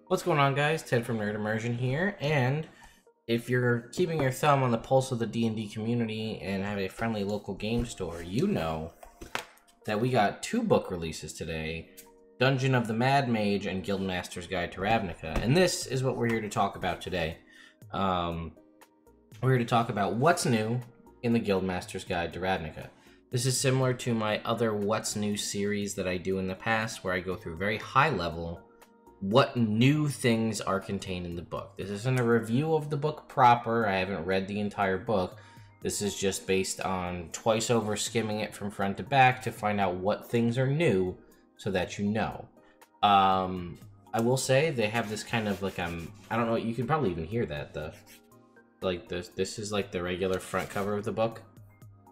What's going on, guys? Ted from Nerd Immersion here, and if you're keeping your thumb on the pulse of the D&D community and have a friendly local game store, you know that we got two book releases today, Dungeon of the Mad Mage and Guildmasters Guide to Ravnica, and this is what we're here to talk about today. We're here to talk about what's new in the Guildmasters Guide to Ravnica. This is similar to my other What's New series that I do in the past, where I go through very high level what new things are contained in the book. This isn't a review of the book proper. I haven't read the entire book. This is just based on twice over skimming it from front to back to find out what things are new so that you know. I will say they have this kind of like, I don't know, you can probably even hear that, this is like the regular front cover of the book.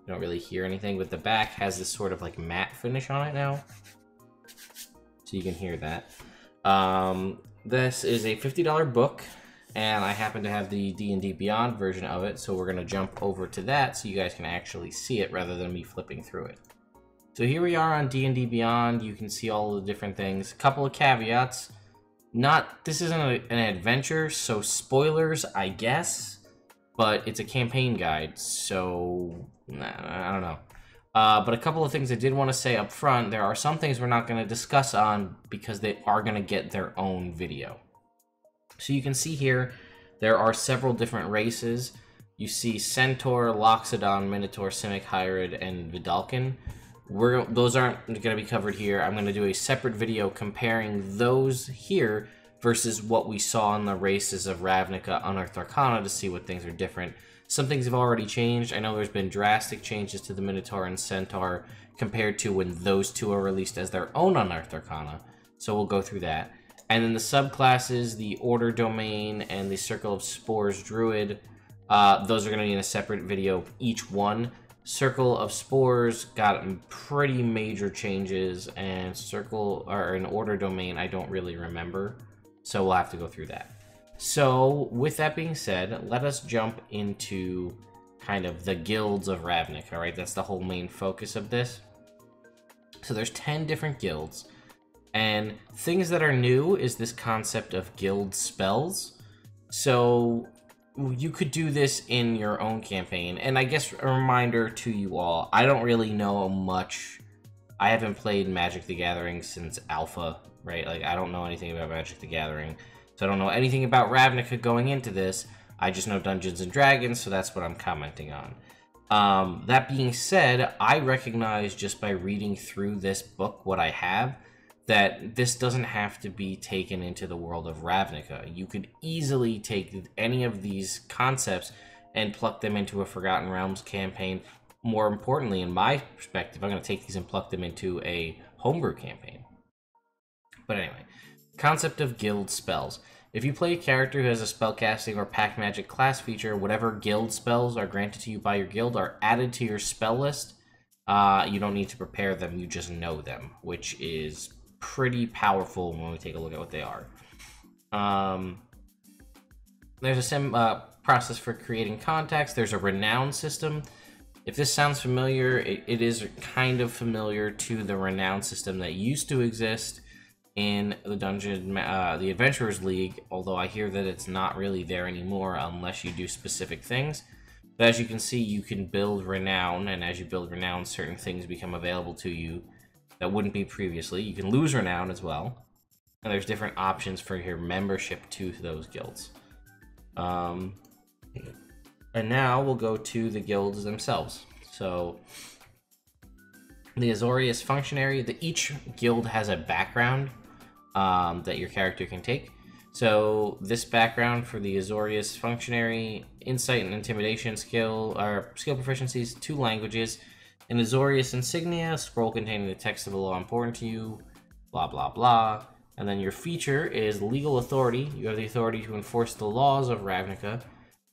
You don't really hear anything, but the back has this sort of like matte finish on it now. So you can hear that. This is a $50 book, and I happen to have the D&D Beyond version of it, so we're going to jump over to that so you guys can actually see it rather than me flipping through it. So here we are on D&D Beyond. You can see all the different things. A couple of caveats. This isn't an adventure, so spoilers, I guess, but it's a campaign guide, so I don't know. But a couple of things I did want to say up front, there are some things we're not going to discuss on because they are going to get their own video. So you can see here, there are several different races. You see Centaur, Loxodon, Minotaur, Simek, Hybrid, and Vidalcan. Those aren't going to be covered here. I'm going to do a separate video comparing those here versus what we saw in the races of Ravnica, Unearthed Arcana to see what things are different. Some things have already changed. I know there's been drastic changes to the Minotaur and Centaur compared to when those two are released as their own Unearthed Arcana. So we'll go through that. And then the subclasses, the Order Domain and the Circle of Spores Druid, those are going to be in a separate video each one. Circle of Spores got pretty major changes, and an Order Domain I don't really remember. So we'll have to go through that. So, with that being said, let us jump into kind of the guilds of Ravnica, right? That's the whole main focus of this. So there's 10 different guilds, and things that are new is this concept of guild spells. So you could do this in your own campaign, and I guess a reminder to you all, I don't really know much. I haven't played Magic the Gathering since Alpha, right? Like, I don't know anything about Magic the Gathering. So I don't know anything about Ravnica going into this. I just know Dungeons and Dragons, so that's what I'm commenting on. That being said, I recognize just by reading through this book what I have, that this doesn't have to be taken into the world of Ravnica. You could easily take any of these concepts and pluck them into a Forgotten Realms campaign. More importantly, in my perspective, I'm going to take these and pluck them into a homebrew campaign. But anyway. Concept of guild spells. If you play a character who has a spellcasting or pack magic class feature, whatever guild spells are granted to you by your guild are added to your spell list. You don't need to prepare them, you just know them, which is pretty powerful when we take a look at what they are. There's a process for creating contacts. There's a renown system. If this sounds familiar, it is kind of familiar to the renown system that used to exist in the the Adventurers League, although I hear that it's not really there anymore unless you do specific things. But as you can see, you can build renown, and as you build renown, certain things become available to you that wouldn't be previously. You can lose renown as well, and there's different options for your membership to those guilds. And now we'll go to the guilds themselves. So the Azorius Functionary, each guild has a background that your character can take. So this background for the Azorius Functionary, Insight and Intimidation skill, or skill proficiencies, 2 languages, an Azorius Insignia, scroll containing the text of the law important to you, blah blah blah. And then your feature is Legal Authority. You have the authority to enforce the laws of Ravnica,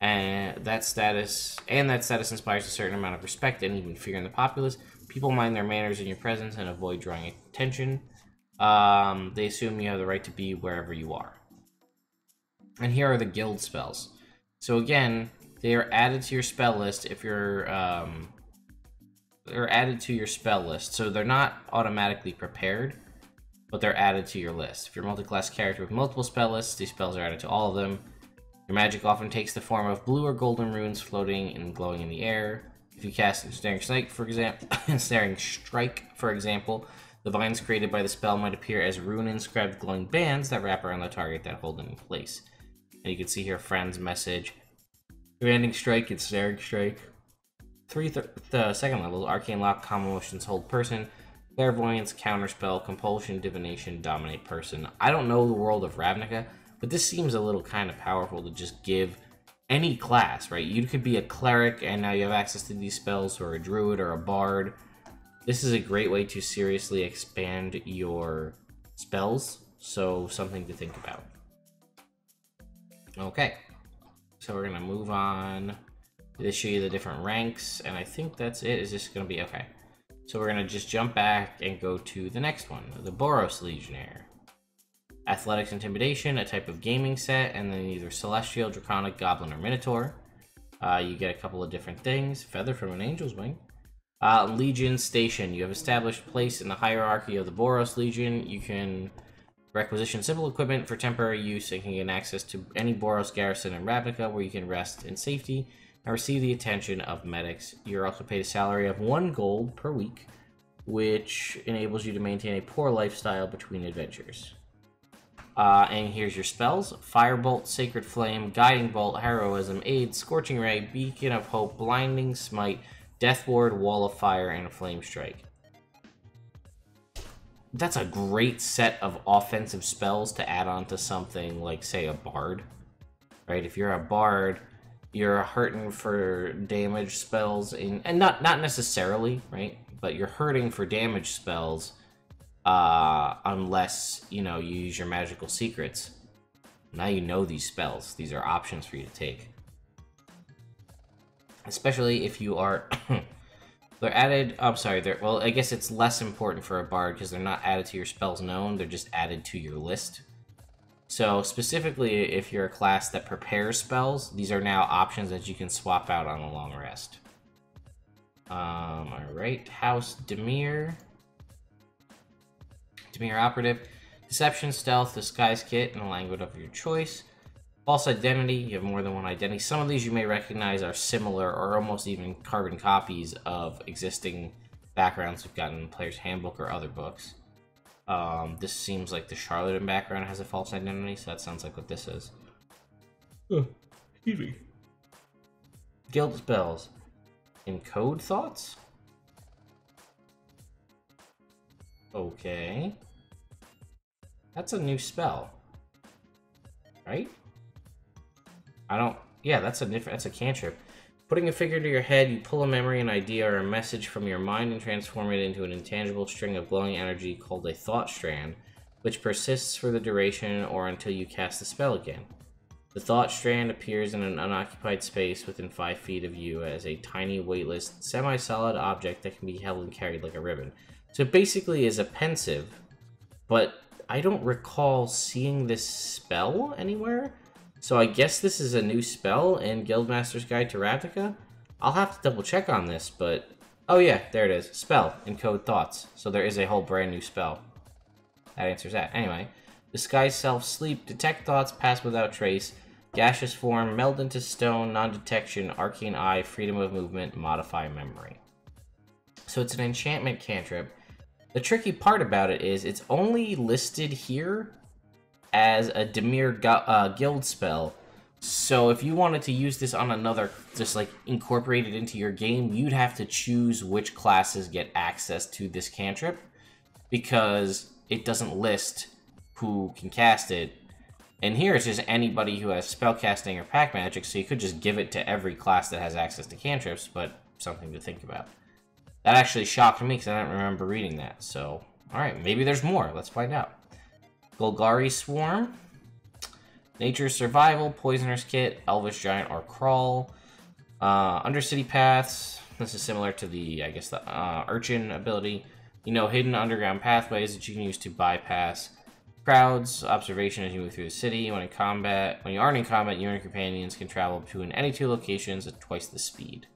and that status inspires a certain amount of respect and even fear in the populace. People mind their manners in your presence and avoid drawing attention. They assume you have the right to be wherever you are. And here are the guild spells. So again, they are added to your spell list if you're they're added to your spell list. So they're not automatically prepared, but they're added to your list. If you're a multi-class character with multiple spell lists, these spells are added to all of them. Your magic often takes the form of blue or golden runes floating and glowing in the air. If you cast Ensnaring Strike, for example, the vines created by the spell might appear as rune-inscribed glowing bands that wrap around the target that hold them in place. And you can see here Friend's message. Commanding Strike, Ensnaring Strike. The second level, Arcane Lock, Common Motions, Hold Person, Clairvoyance, Counterspell, Compulsion, Divination, Dominate Person. I don't know the world of Ravnica, but this seems a little kind of powerful to just give any class, right? You could be a cleric and now you have access to these spells, or a druid or a bard. This is a great way to seriously expand your spells, so something to think about. Okay, so we're gonna move on. They show you the different ranks, and I think that's it. Is this gonna be okay? So we're gonna just jump back and go to the next one, the Boros Legionnaire. Athletics Intimidation, a type of gaming set, and then either Celestial, Draconic, Goblin, or Minotaur. You get a couple of different things. Feather from an Angel's Wing. Legion Station. You have established place in the hierarchy of the Boros Legion. You can requisition simple equipment for temporary use and can gain access to any Boros garrison in Ravnica where you can rest in safety and receive the attention of medics. You're also paid a salary of 1 gold per week, which enables you to maintain a poor lifestyle between adventures. And here's your spells: Firebolt, Sacred Flame, Guiding Bolt, Heroism, Aid, Scorching Ray, Beacon of Hope, Blinding Smite, Death Ward, Wall of Fire, and Flame Strike. That's a great set of offensive spells to add on to something like, say, a Bard. Right? If you're a Bard, you're hurting for damage spells, and not necessarily, right? But you're hurting for damage spells unless, you know, you use your magical secrets. Now you know these spells. These are options for you to take. Especially if you are... They're added... I'm sorry, well, I guess it's less important for a bard because they're not added to your spells known. They're just added to your list. So specifically, if you're a class that prepares spells, these are now options that you can swap out on a long rest. Alright, House Dimir. Dimir Operative. Deception, Stealth, Disguise Kit, and a language of your choice. False Identity. You have more than one identity. Some of these you may recognize are similar or almost even carbon copies of existing backgrounds we've gotten in Player's Handbook or other books. This seems like the Charlatan background has a false identity, so that sounds like what this is. Oh, excuse me. Guild spells. Encode Thoughts? Okay. That's a new spell. Right? Yeah, that's a cantrip. Putting a figure to your head, you pull a memory, an idea, or a message from your mind and transform it into an intangible string of glowing energy called a Thought Strand, which persists for the duration or until you cast the spell again. The Thought Strand appears in an unoccupied space within 5 feet of you as a tiny, weightless, semi-solid object that can be held and carried like a ribbon. So it basically is a pensive, but I don't recall seeing this spell anywhere. So I guess this is a new spell in Guildmasters Guide to Ravnica? I'll have to double check on this, but... Oh yeah, there it is. Spell, Encode Thoughts. So there is a whole brand new spell. That answers that. Anyway. Disguise Self, Sleep, Detect Thoughts, Pass Without Trace, Gaseous Form, Meld into Stone, Non-Detection, Arcane Eye, Freedom of Movement, Modify Memory. So it's an enchantment cantrip. The tricky part about it is it's only listed here as a Dimir guild spell. So if you wanted to use this on another, just like incorporate it into your game, you'd have to choose which classes get access to this cantrip, because it doesn't list who can cast it. And here it's just anybody who has spellcasting or pack magic, so you could just give it to every class that has access to cantrips, but something to think about. That actually shocked me because I don't remember reading that. So, alright, maybe there's more. Let's find out. Guri Swarm, Nature's Survival, Poisoner's Kit, Elvish Giant or Crawl, Undercity Paths. This is similar to the, I guess, the Archon ability. You know, hidden underground pathways that you can use to bypass crowds, observation as you move through the city. When you aren't in combat, you and your companions can travel between any 2 locations at twice the speed.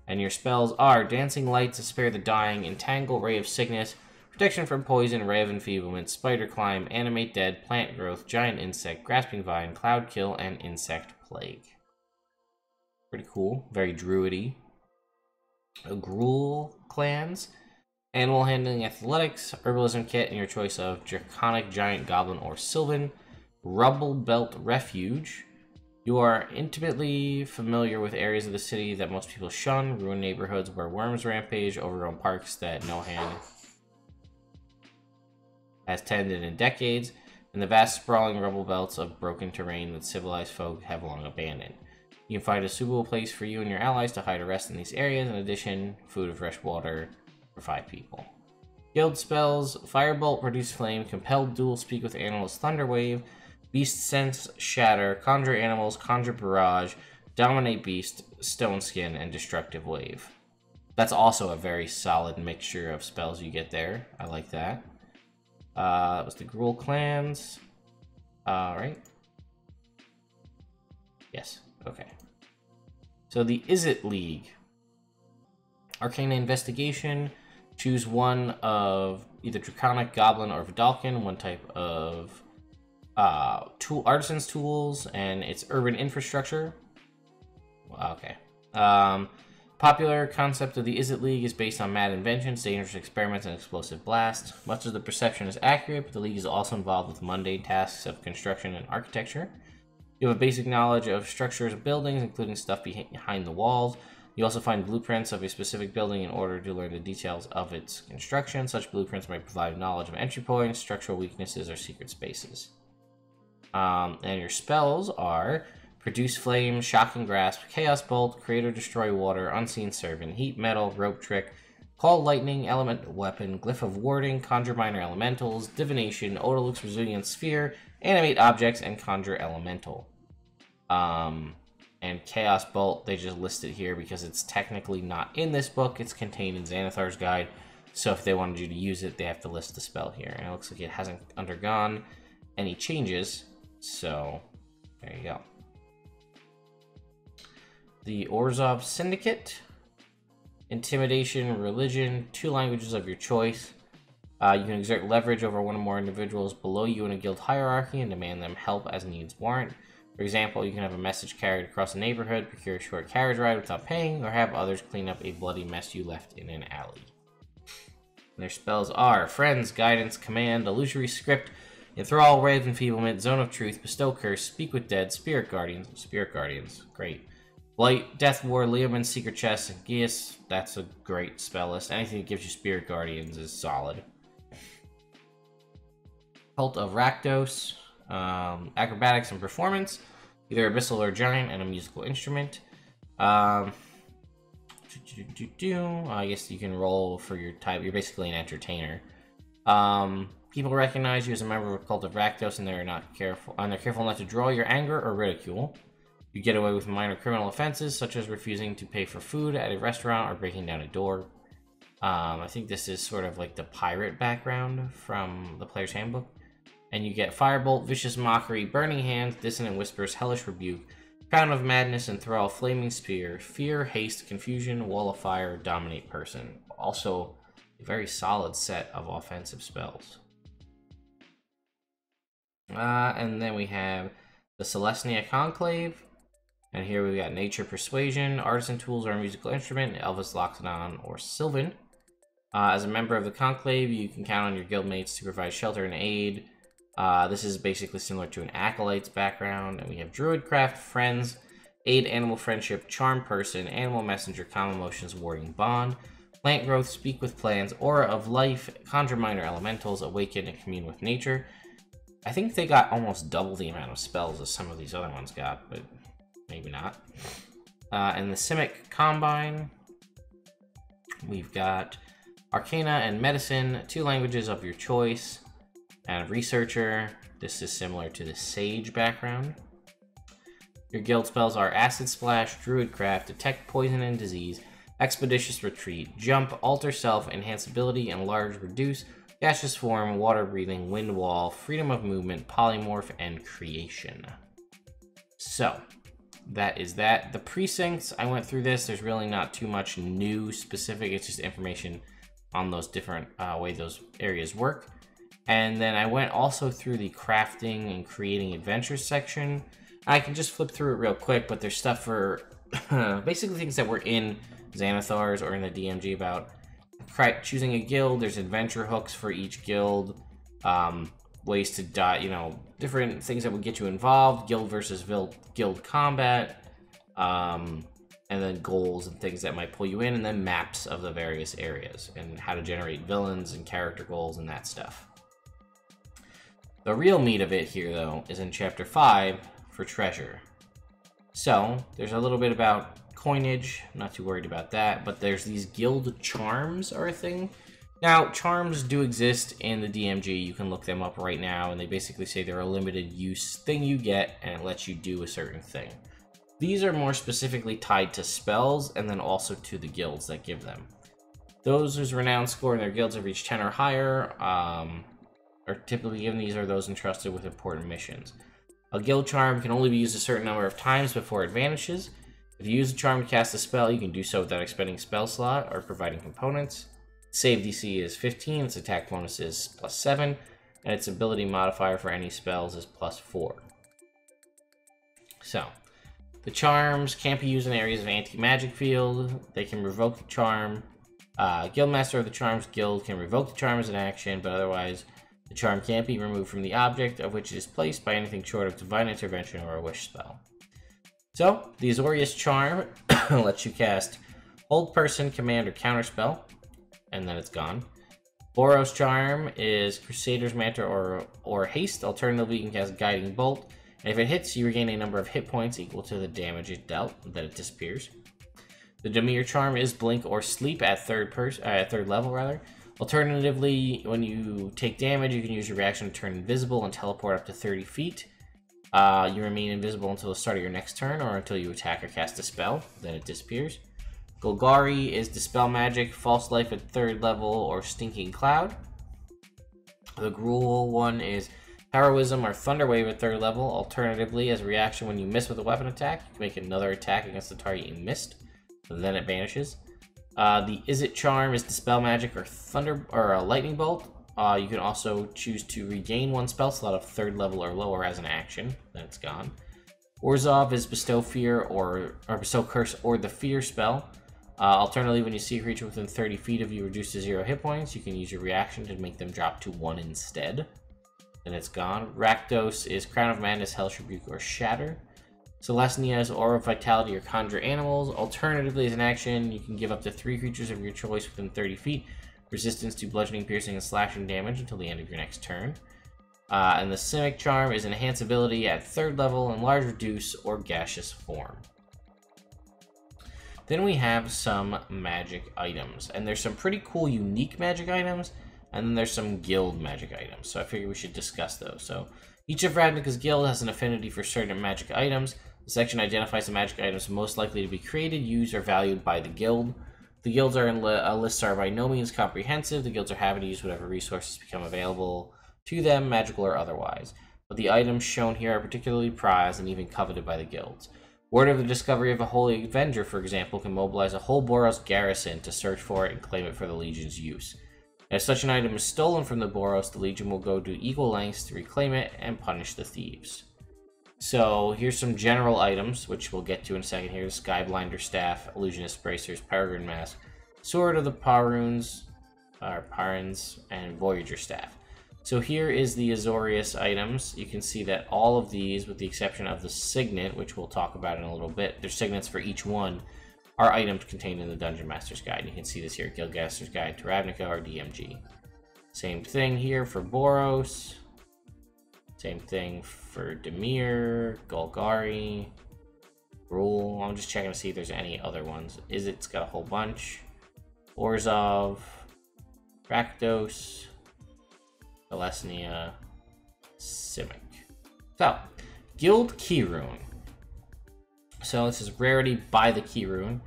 And your spells are Dancing Light to spare the dying, Entangle, Ray of Sickness, protection from poison, ray of enfeeblement, spider climb, animate dead, plant growth, giant insect, grasping vine, cloud kill, and insect plague. Pretty cool. Very druidy. Gruul clans. Animal handling, athletics, herbalism kit, and your choice of draconic, giant, goblin, or sylvan. Rubble belt refuge. You are intimately familiar with areas of the city that most people shun, ruined neighborhoods where worms rampage, overgrown parks that no hand has tended in decades, and the vast sprawling rubble belts of broken terrain that civilized folk have long abandoned. You can find a suitable place for you and your allies to hide or rest in these areas. In addition, food and fresh water for 5 people. Guild spells: Firebolt, Reduce Flame, Compelled Duel, Speak with Animals, Thunder Wave, Beast Sense, Shatter, Conjure Animals, Conjure Barrage, Dominate Beast, Stone Skin, and Destructive Wave. That's also a very solid mixture of spells you get there. I like that. That was the Gruul clans. Right? Yes. Okay. So the Izzet League. Arcana Investigation. Choose one of either Draconic, Goblin, or Vidalcan, one type of artisan's tools, and its urban infrastructure. Okay. Popular concept of the Izzet League is based on mad inventions, dangerous experiments, and explosive blasts. Much of the perception is accurate, but the League is also involved with mundane tasks of construction and architecture. You have a basic knowledge of structures of buildings, including stuff behind the walls. You also find blueprints of a specific building in order to learn the details of its construction. Such blueprints might provide knowledge of entry points, structural weaknesses, or secret spaces. And your spells are Produce Flame, Shocking Grasp, Chaos Bolt, Create or Destroy Water, Unseen Servant, Heat Metal, Rope Trick, Call Lightning, Element Weapon, Glyph of Warding, Conjure Minor Elementals, Divination, Odalux Resilient Sphere, Animate Objects, and Conjure Elemental. And Chaos Bolt, they just listed here because it's technically not in this book. It's contained in Xanathar's guide. So if they wanted you to use it, they have to list the spell here. And it looks like it hasn't undergone any changes. So there you go. The Orzhov Syndicate. Intimidation, Religion, 2 languages of your choice. You can exert leverage over one or more individuals below you in a guild hierarchy and demand them help as needs warrant. For example, you can have a message carried across a neighborhood, procure a short carriage ride without paying, or have others clean up a bloody mess you left in an alley. Their spells are Friends, Guidance, Command, Illusory Script, Enthrall, Ray of Enfeeblement, Zone of Truth, Bestow Curse, Speak with Dead, Spirit Guardians, great. Blight, Death War, Leomund, Secret Chest, and Geas, that's a great spell list. Anything that gives you Spirit Guardians is solid. Cult of Rakdos. Acrobatics and Performance, either Abyssal or Giant, and a musical instrument. I guess you can roll for your type. You're basically an entertainer. People recognize you as a member of a Cult of Rakdos, and they're careful not to draw your anger or ridicule. You get away with minor criminal offenses, such as refusing to pay for food at a restaurant or breaking down a door. I think this is sort of like the pirate background from the Player's Handbook. And you get Firebolt, Vicious Mockery, Burning Hands, Dissonant Whispers, Hellish Rebuke, Crown of Madness, Enthrall, Flaming Spear, Fear, Haste, Confusion, Wall of Fire, Dominate Person. Also, a very solid set of offensive spells. And then we have the Celestia Conclave. And here we've got Nature Persuasion, Artisan Tools or a Musical Instrument, Elvis Loxodon, or Sylvan. As a member of the Conclave, you can count on your guildmates to provide shelter and aid. This is basically similar to an Acolyte's background. And we have Druidcraft, Friends, Aid, Animal Friendship, Charm Person, Animal Messenger, Calm Emotions, Warding Bond, Plant Growth, Speak with Plans, Aura of Life, Conjure Minor Elementals, Awaken, and Commune with Nature. I think they got almost double the amount of spells as some of these other ones got, but maybe not. And the Simek Combine, we've got Arcana and Medicine, 2 languages of your choice. And Researcher, this is similar to the Sage background. Your guild spells are Acid Splash, Druidcraft, Detect Poison and Disease, Expeditious Retreat, Jump, Alter Self, Enhance Ability, Enlarge, Reduce, Gaseous Form, Water Breathing, Wind Wall, Freedom of Movement, Polymorph, and Creation. So, that is that. The precincts, I went through this. There's really not too much new specific. It's just information on those different way those areas work. And then I went also through the crafting and creating adventures section. I can just flip through it real quick, but there's stuff for basically things that were in Xanathar's or in the DMG about choosing a guild. There's adventure hooks for each guild, ways to die, you know, different things that would get you involved, guild versus guild combat, and then goals and things that might pull you in, and then maps of the various areas and how to generate villains and character goals and that stuff. The real meat of it here, though, is in Chapter 5 for treasure. So, there's a little bit about coinage, I'm not too worried about that, but there's these guild charms are a thing. Now, charms do exist in the DMG, you can look them up right now, and they basically say they're a limited use thing you get, and it lets you do a certain thing. These are more specifically tied to spells, and then also to the guilds that give them. Those whose renown score in their guilds have reached 10 or higher, are typically given. These are those entrusted with important missions. A guild charm can only be used a certain number of times before it vanishes. If you use a charm to cast a spell, you can do so without expending spell slot or providing components. Save DC is 15, its attack bonus is +7, and its ability modifier for any spells is +4. So, the charms can't be used in areas of anti-magic field. They can revoke the charm. Guildmaster of the Charms Guild can revoke the charm as an action, but otherwise the charm can't be removed from the object of which it is placed by anything short of divine intervention or a wish spell. So, the Azorius charm lets you cast Hold Person, Command, or Counterspell, and then it's gone. Boros charm is Crusader's Mantle or Haste. Alternatively, you can cast Guiding Bolt, and if it hits, you regain a number of hit points equal to the damage it dealt, then it disappears. The Dimir charm is Blink or Sleep at third level. Alternatively, when you take damage, you can use your reaction to turn invisible and teleport up to 30 feet. You remain invisible until the start of your next turn, or until you attack or cast a spell, then it disappears. Golgari is Dispel Magic, False Life at 3rd level, or Stinking Cloud. The Gruul one is Heroism or Thunder Wave at 3rd level. Alternatively, as a reaction when you miss with a weapon attack, you can make another attack against the target you missed, then it vanishes. The Izzet charm is Dispel Magic or Lightning Bolt. You can also choose to regain one spell slot of 3rd level or lower as an action, then it's gone. Orzhov is Bestow Fear or Bestow Curse or the Fear spell. Alternatively, when you see a creature within 30 feet of you reduced to 0 hit points, you can use your reaction to make them drop to 1 instead. Then it's gone. Rakdos is Crown of Madness, Hellish Rebuke, or Shatter. Selesnya is Aura of Vitality or Conjure Animals. Alternatively, as an action, you can give up to 3 creatures of your choice within 30 feet resistance to bludgeoning, piercing, and slashing damage until the end of your next turn. And the Simek charm is Enhance ability at 3rd level, Enlarge, Reduce, or Gaseous Form. Then we have some magic items, and there's some pretty cool unique magic items, and then there's some guild magic items, so I figured we should discuss those. So each of Ravnica's guild has an affinity for certain magic items. The section identifies the magic items most likely to be created, used, or valued by the guild. The guilds are lists are by no means comprehensive. The guilds are happy to use whatever resources become available to them, magical or otherwise. But the items shown here are particularly prized and even coveted by the guilds. Word of the discovery of a Holy Avenger, for example, can mobilize a whole Boros garrison to search for it and claim it for the Legion's use. If such an item is stolen from the Boros, the Legion will go to equal lengths to reclaim it and punish the thieves. So here's some general items, which we'll get to in a second here. Skyblinder Staff, Illusionist Bracers, Peregrine Mask, Sword of the Parins, and Voyager Staff. So here is the Azorius items. You can see that all of these, with the exception of the Signet, which we'll talk about in a little bit, there's signets for each one, are items contained in the Dungeon Master's Guide. You can see this here, Guildmasters Guide to Ravnica or DMG. Same thing here for Boros. Same thing for Dimir, Golgari, Gruul. I'm just checking to see if there's any other ones. Izzet's got a whole bunch. Orzhov, Rakdos, Selesnya, Simek. So, Guild Keyrune. So this is rarity by the Keyrune.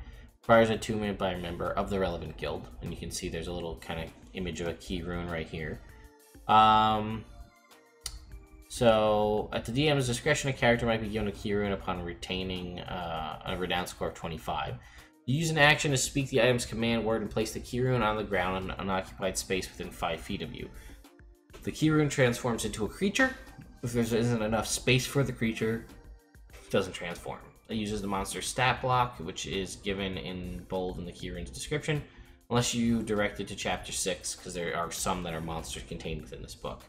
Requires attunement by a member of the relevant guild. And you can see there's a little kind of image of a Keyrune right here. So, at the DM's discretion, a character might be given a Keyrune upon retaining a renown score of 25. You use an action to speak the item's command word and place the key rune on the ground in an unoccupied space within 5 feet of you. The key rune transforms into a creature. If there isn't enough space for the creature, it doesn't transform. It uses the monster's stat block, which is given in bold in the key rune's description, unless you direct it to Chapter 6, because there are some that are monsters contained within this book.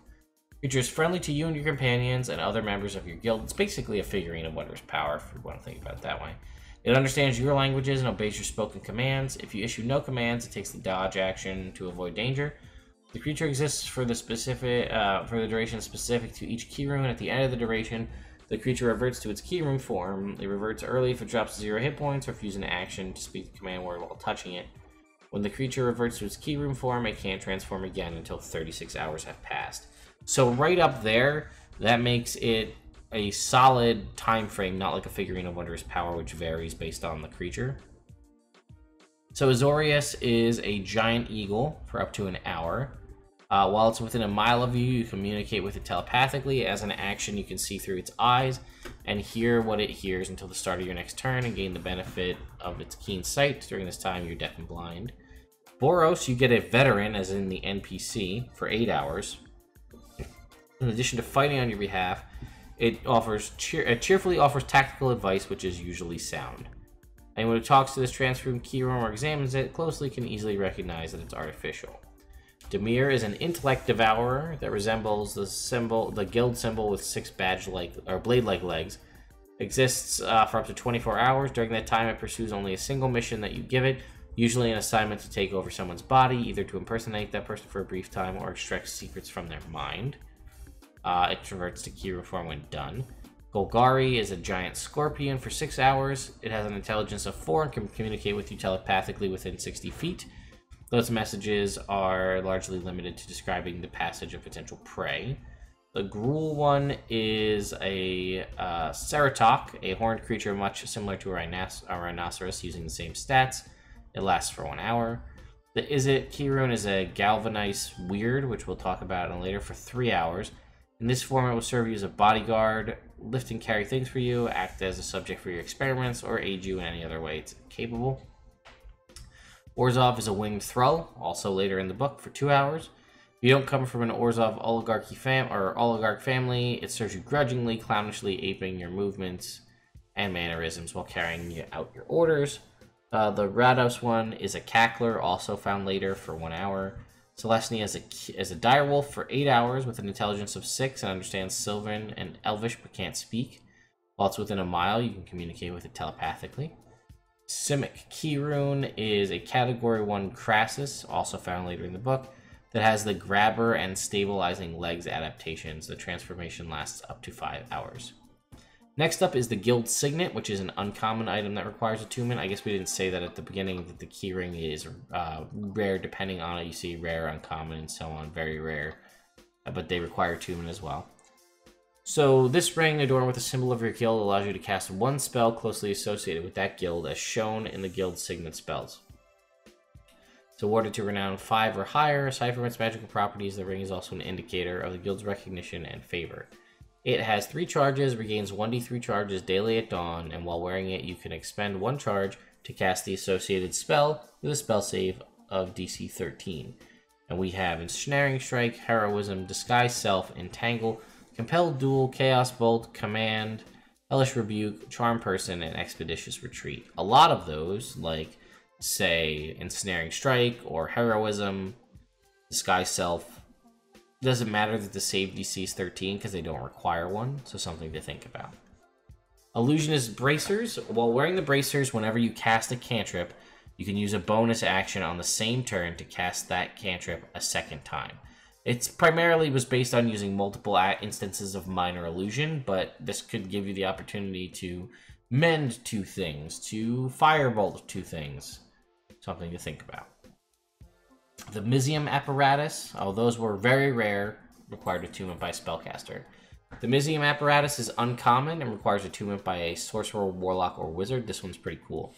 Creature is friendly to you and your companions and other members of your guild. It's basically a figurine of Wondrous Power, if you want to think about it that way. It understands your languages and obeys your spoken commands. If you issue no commands, it takes the dodge action to avoid danger. The creature exists for the duration specific to each key rune. At the end of the duration, the creature reverts to its key rune form. It reverts early if it drops 0 hit points or if you use an action to speak the command word while touching it. When the creature reverts to its key rune form, it can't transform again until 36 hours have passed. So right up there, that makes it a solid time frame, not like a figurine of Wondrous Power, which varies based on the creature. So Azorius is a giant eagle for up to an hour. While it's within a mile of you, you communicate with it telepathically. As an action, you can see through its eyes and hear what it hears until the start of your next turn and gain the benefit of its keen sight. During this time, you're deaf and blind. Boros, you get a veteran, as in the NPC, for 8 hours. In addition to fighting on your behalf, it cheerfully offers tactical advice, which is usually sound. Anyone who talks to this transformed key rune or examines it closely can easily recognize that it's artificial. Demir is an intellect devourer that resembles the guild symbol with 6 blade-like legs. Exists for up to 24 hours. During that time, it pursues only a single mission that you give it, usually an assignment to take over someone's body, either to impersonate that person for a brief time or extract secrets from their mind. It converts to key rune form when done. Golgari is a giant scorpion for 6 hours. It has an intelligence of 4 and can communicate with you telepathically within 60 feet. Those messages are largely limited to describing the passage of potential prey. The Gruul one is a Ceratok, a horned creature much similar to a rhinoceros, using the same stats. It lasts for 1 hour. The Izzet key rune is a Galvanize Weird, which we'll talk about later, for 3 hours. In this form, it will serve you as a bodyguard, lift and carry things for you, act as a subject for your experiments, or aid you in any other way it's capable. Orzhov is a winged thrall, also later in the book, for 2 hours. If you don't come from an Orzhov oligarch family, it serves you grudgingly, clownishly aping your movements and mannerisms while carrying out your orders. The Rados one is a cackler, also found later, for 1 hour. Celestia is a direwolf for 8 hours with an intelligence of 6 and understands Sylvan and Elvish but can't speak. While it's within a mile, you can communicate with it telepathically. Simek key rune is a Category 1 Crassus, also found later in the book, that has the grabber and stabilizing legs adaptations. The transformation lasts up to 5 hours. Next up is the Guild Signet, which is an uncommon item that requires attunement. I guess we didn't say that at the beginning, that the Keyring is rare depending on it. You see rare, uncommon, and so on, very rare. But they require attunement as well. So this ring, adorned with a symbol of your guild, allows you to cast 1 spell closely associated with that guild, as shown in the Guild Signet spells. It's awarded to renown 5 or higher. Aside from its magical properties, the ring is also an indicator of the guild's recognition and favor. It has 3 charges, regains 1d3 charges daily at dawn, and while wearing it, you can expend 1 charge to cast the associated spell with a spell save of DC 13. And we have Ensnaring Strike, Heroism, Disguise Self, Entangle, Compelled Duel, Chaos Bolt, Command, Hellish Rebuke, Charm Person, and Expeditious Retreat. A lot of those, like, say, Ensnaring Strike or Heroism, Disguise Self, doesn't matter that the save DC is 13 because they don't require one, so something to think about. Illusionist Bracers. While wearing the bracers, whenever you cast a cantrip, you can use a bonus action on the same turn to cast that cantrip a second time. It primarily was based on using multiple instances of minor illusion, but this could give you the opportunity to mend 2 things, to firebolt 2 things. Something to think about. The Missy Apparatus, those were very rare, required attunement by a spellcaster. The Missy Apparatus is uncommon and requires attunement by a sorcerer, warlock, or wizard. This one's pretty cool.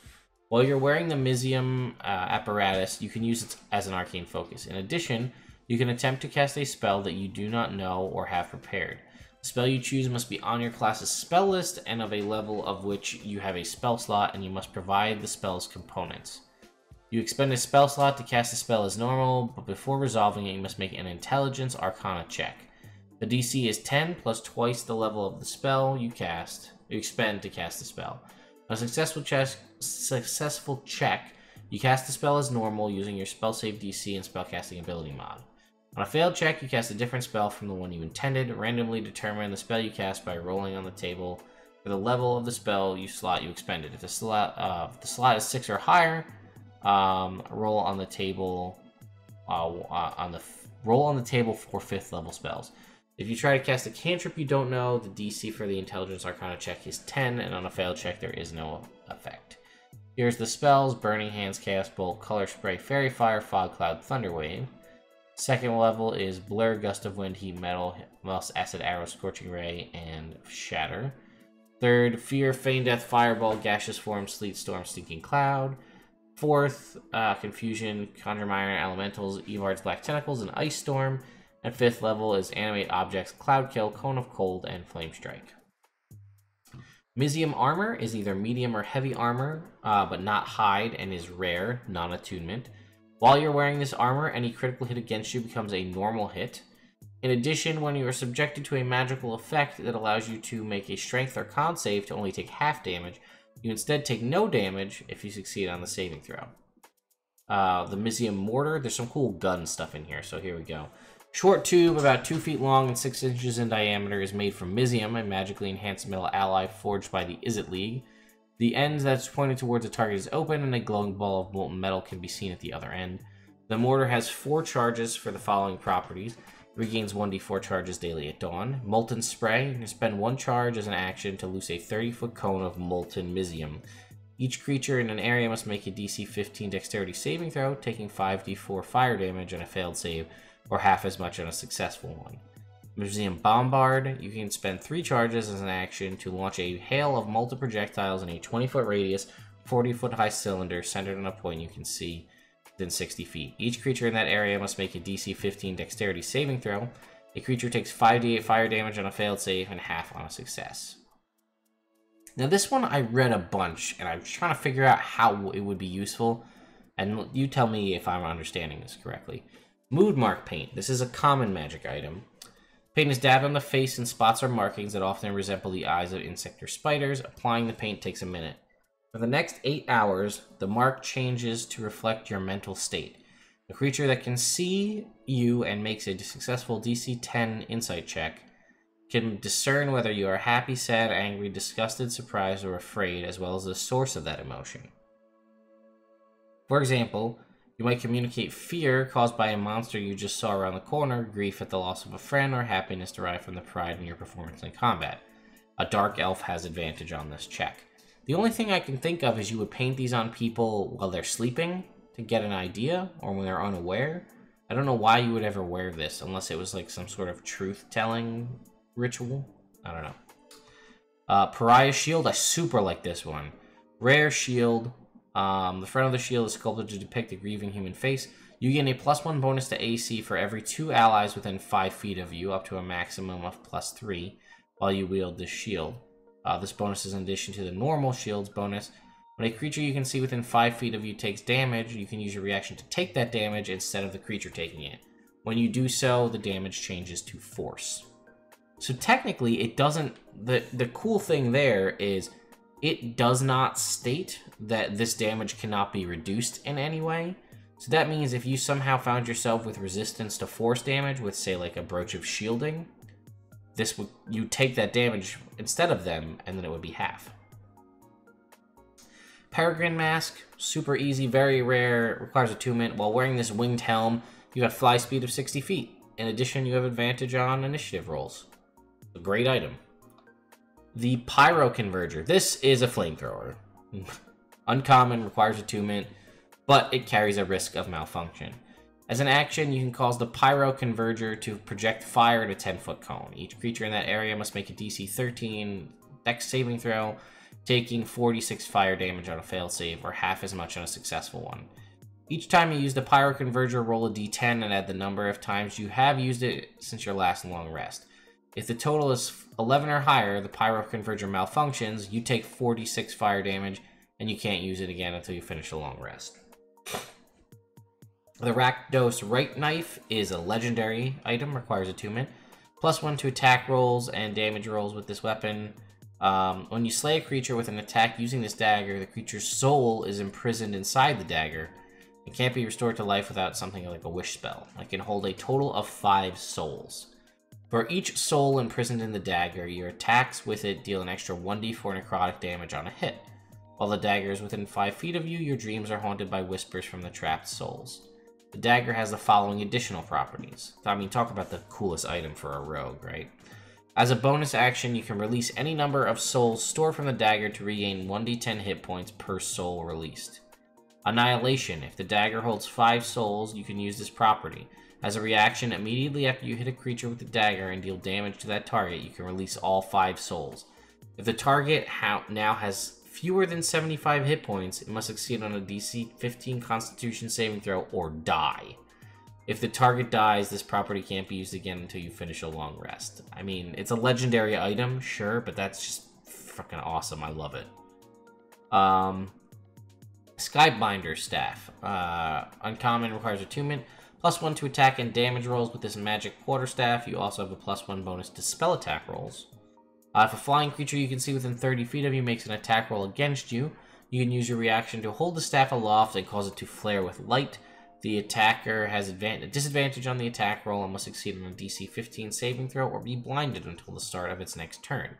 While you're wearing the Missy Apparatus, you can use it as an arcane focus. In addition, you can attempt to cast a spell that you do not know or have prepared. The spell you choose must be on your class's spell list and of a level of which you have a spell slot, and you must provide the spell's components. You expend a spell slot to cast a spell as normal, but before resolving it, you must make an Intelligence Arcana check. The DC is 10 plus twice the level of the spell you expend to cast the spell. On a successful check, you cast the spell as normal using your spell save DC and spellcasting ability mod. On a failed check, you cast a different spell from the one you intended. Randomly determine the spell you cast by rolling on the table for the level of the spell slot you expended. If the slot is 6 or higher, roll on the table for 5th level spells. If you try to cast a cantrip you don't know, the DC for the Intelligence Arcana check is 10, and on a failed check there is no effect. Here's the spells: Burning Hands, Chaos Bolt, Color Spray, Fairy Fire, Fog Cloud, Thunder Wave. Second level is Blur, Gust of Wind, Heat Metal, Mouse, Acid Arrow, Scorching Ray, and Shatter. Third, Fear, Feign Death, Fireball, Gaseous Form, Sleet Storm, Stinking Cloud. Fourth, Confusion, Conjure Minor Elementals, Evard's Black Tentacles, and Ice Storm. And fifth level is Animate Objects, Cloud Kill, Cone of Cold, and Flame Strike. Mizzium armor is either medium or heavy armor, but not hide, and is rare, non-attunement. While you're wearing this armor, any critical hit against you becomes a normal hit. In addition, when you are subjected to a magical effect that allows you to make a strength or con save to only take half damage, you instead take no damage if you succeed on the saving throw. The Missy Mortar, there's some cool gun stuff in here, so here we go. Short tube, about 2 feet long and 6 inches in diameter, is made from Mizzium, a magically enhanced metal ally forged by the Izzet League. The end that's pointed towards a target is open, and a glowing ball of molten metal can be seen at the other end. The mortar has 4 charges for the following properties. It regains 1d4 charges daily at dawn. Molten Spray, you can spend 1 charge as an action to loose a 30-foot cone of molten Mizzium. Each creature in an area must make a DC 15 dexterity saving throw, taking 5d4 fire damage on a failed save, or half as much on a successful one. Mizzium Bombard, you can spend 3 charges as an action to launch a hail of molten projectiles in a 20-foot radius, 40-foot high cylinder centered on a point you can see within 60 feet. Each creature in that area must make a DC 15 dexterity saving throw. A creature takes 5d8 fire damage on a failed save and half on a success. Now this one I read a bunch, and I'm trying to figure out how it would be useful, and you tell me if I'm understanding this correctly. Mood Mark Paint. This is a common magic item. Paint is dabbed on the face in spots or markings that often resemble the eyes of insect or spiders. Applying the paint takes a minute. For the next 8 hours, the mark changes to reflect your mental state. A creature that can see you and makes a successful DC 10 insight check can discern whether you are happy, sad, angry, disgusted, surprised, or afraid, as well as the source of that emotion. For example, you might communicate fear caused by a monster you just saw around the corner, grief at the loss of a friend, or happiness derived from the pride in your performance in combat. A dark elf has advantage on this check. The only thing I can think of is you would paint these on people while they're sleeping to get an idea, or when they're unaware. I don't know why you would ever wear this, unless it was like some sort of truth-telling ritual. I don't know. Pariah Shield, I super like this one. Rare shield. The front of the shield is sculpted to depict a grieving human face. You gain a +1 bonus to AC for every 2 allies within 5 feet of you, up to a maximum of +3, while you wield this shield. This bonus is in addition to the normal shield's bonus. When a creature you can see within 5 feet of you takes damage, you can use your reaction to take that damage instead of the creature taking it. When you do so, the damage changes to force. So technically, it doesn't... The cool thing there is it does not state that this damage cannot be reduced in any way. So that means if you somehow found yourself with resistance to force damage with, say, like a Brooch of Shielding, you take that damage instead of them, and then it would be half. Peregrine Mask, super easy, very rare, requires attunement. While wearing this winged helm, you have fly speed of 60 feet. In addition, you have advantage on initiative rolls. A great item. The Pyro Converger. This is a flamethrower. Uncommon, requires attunement, but it carries a risk of malfunction. As an action, you can cause the Pyro Converger to project fire in a 10-foot cone. Each creature in that area must make a DC 13 Dex saving throw, taking 46 fire damage on a failed save, or half as much on a successful one. Each time you use the Pyro Converger, roll a d10 and add the number of times you have used it since your last long rest. If the total is 11 or higher, the Pyro Converger malfunctions, you take 46 fire damage, and you can't use it again until you finish a long rest. The Rakdos Right Knife is a legendary item, requires attunement. +1 to attack rolls and damage rolls with this weapon. When you slay a creature with an attack using this dagger, the creature's soul is imprisoned inside the dagger. It can't be restored to life without something like a wish spell. It can hold a total of 5 souls. For each soul imprisoned in the dagger, your attacks with it deal an extra 1d4 necrotic damage on a hit. While the dagger is within 5 feet of you, your dreams are haunted by whispers from the trapped souls. The dagger has the following additional properties. I mean, talk about the coolest item for a rogue, right? As a bonus action, you can release any number of souls stored from the dagger to regain 1d10 hit points per soul released. Annihilation. If the dagger holds 5 souls, you can use this property. As a reaction, immediately after you hit a creature with the dagger and deal damage to that target, you can release all 5 souls. If the target now has fewer than 75 hit points, it must succeed on a DC 15 Constitution saving throw or die. If the target dies, this property can't be used again until you finish a long rest. I mean, it's a legendary item, sure, but that's just freaking awesome. I love it. Skyjack Staff. Uncommon, requires attunement. +1 to attack and damage rolls with this magic quarterstaff. You also have a +1 bonus to spell attack rolls. If a flying creature you can see within 30 feet of you makes an attack roll against you, you can use your reaction to hold the staff aloft and cause it to flare with light. The attacker has a disadvantage on the attack roll and must succeed on a DC 15 saving throw or be blinded until the start of its next turn.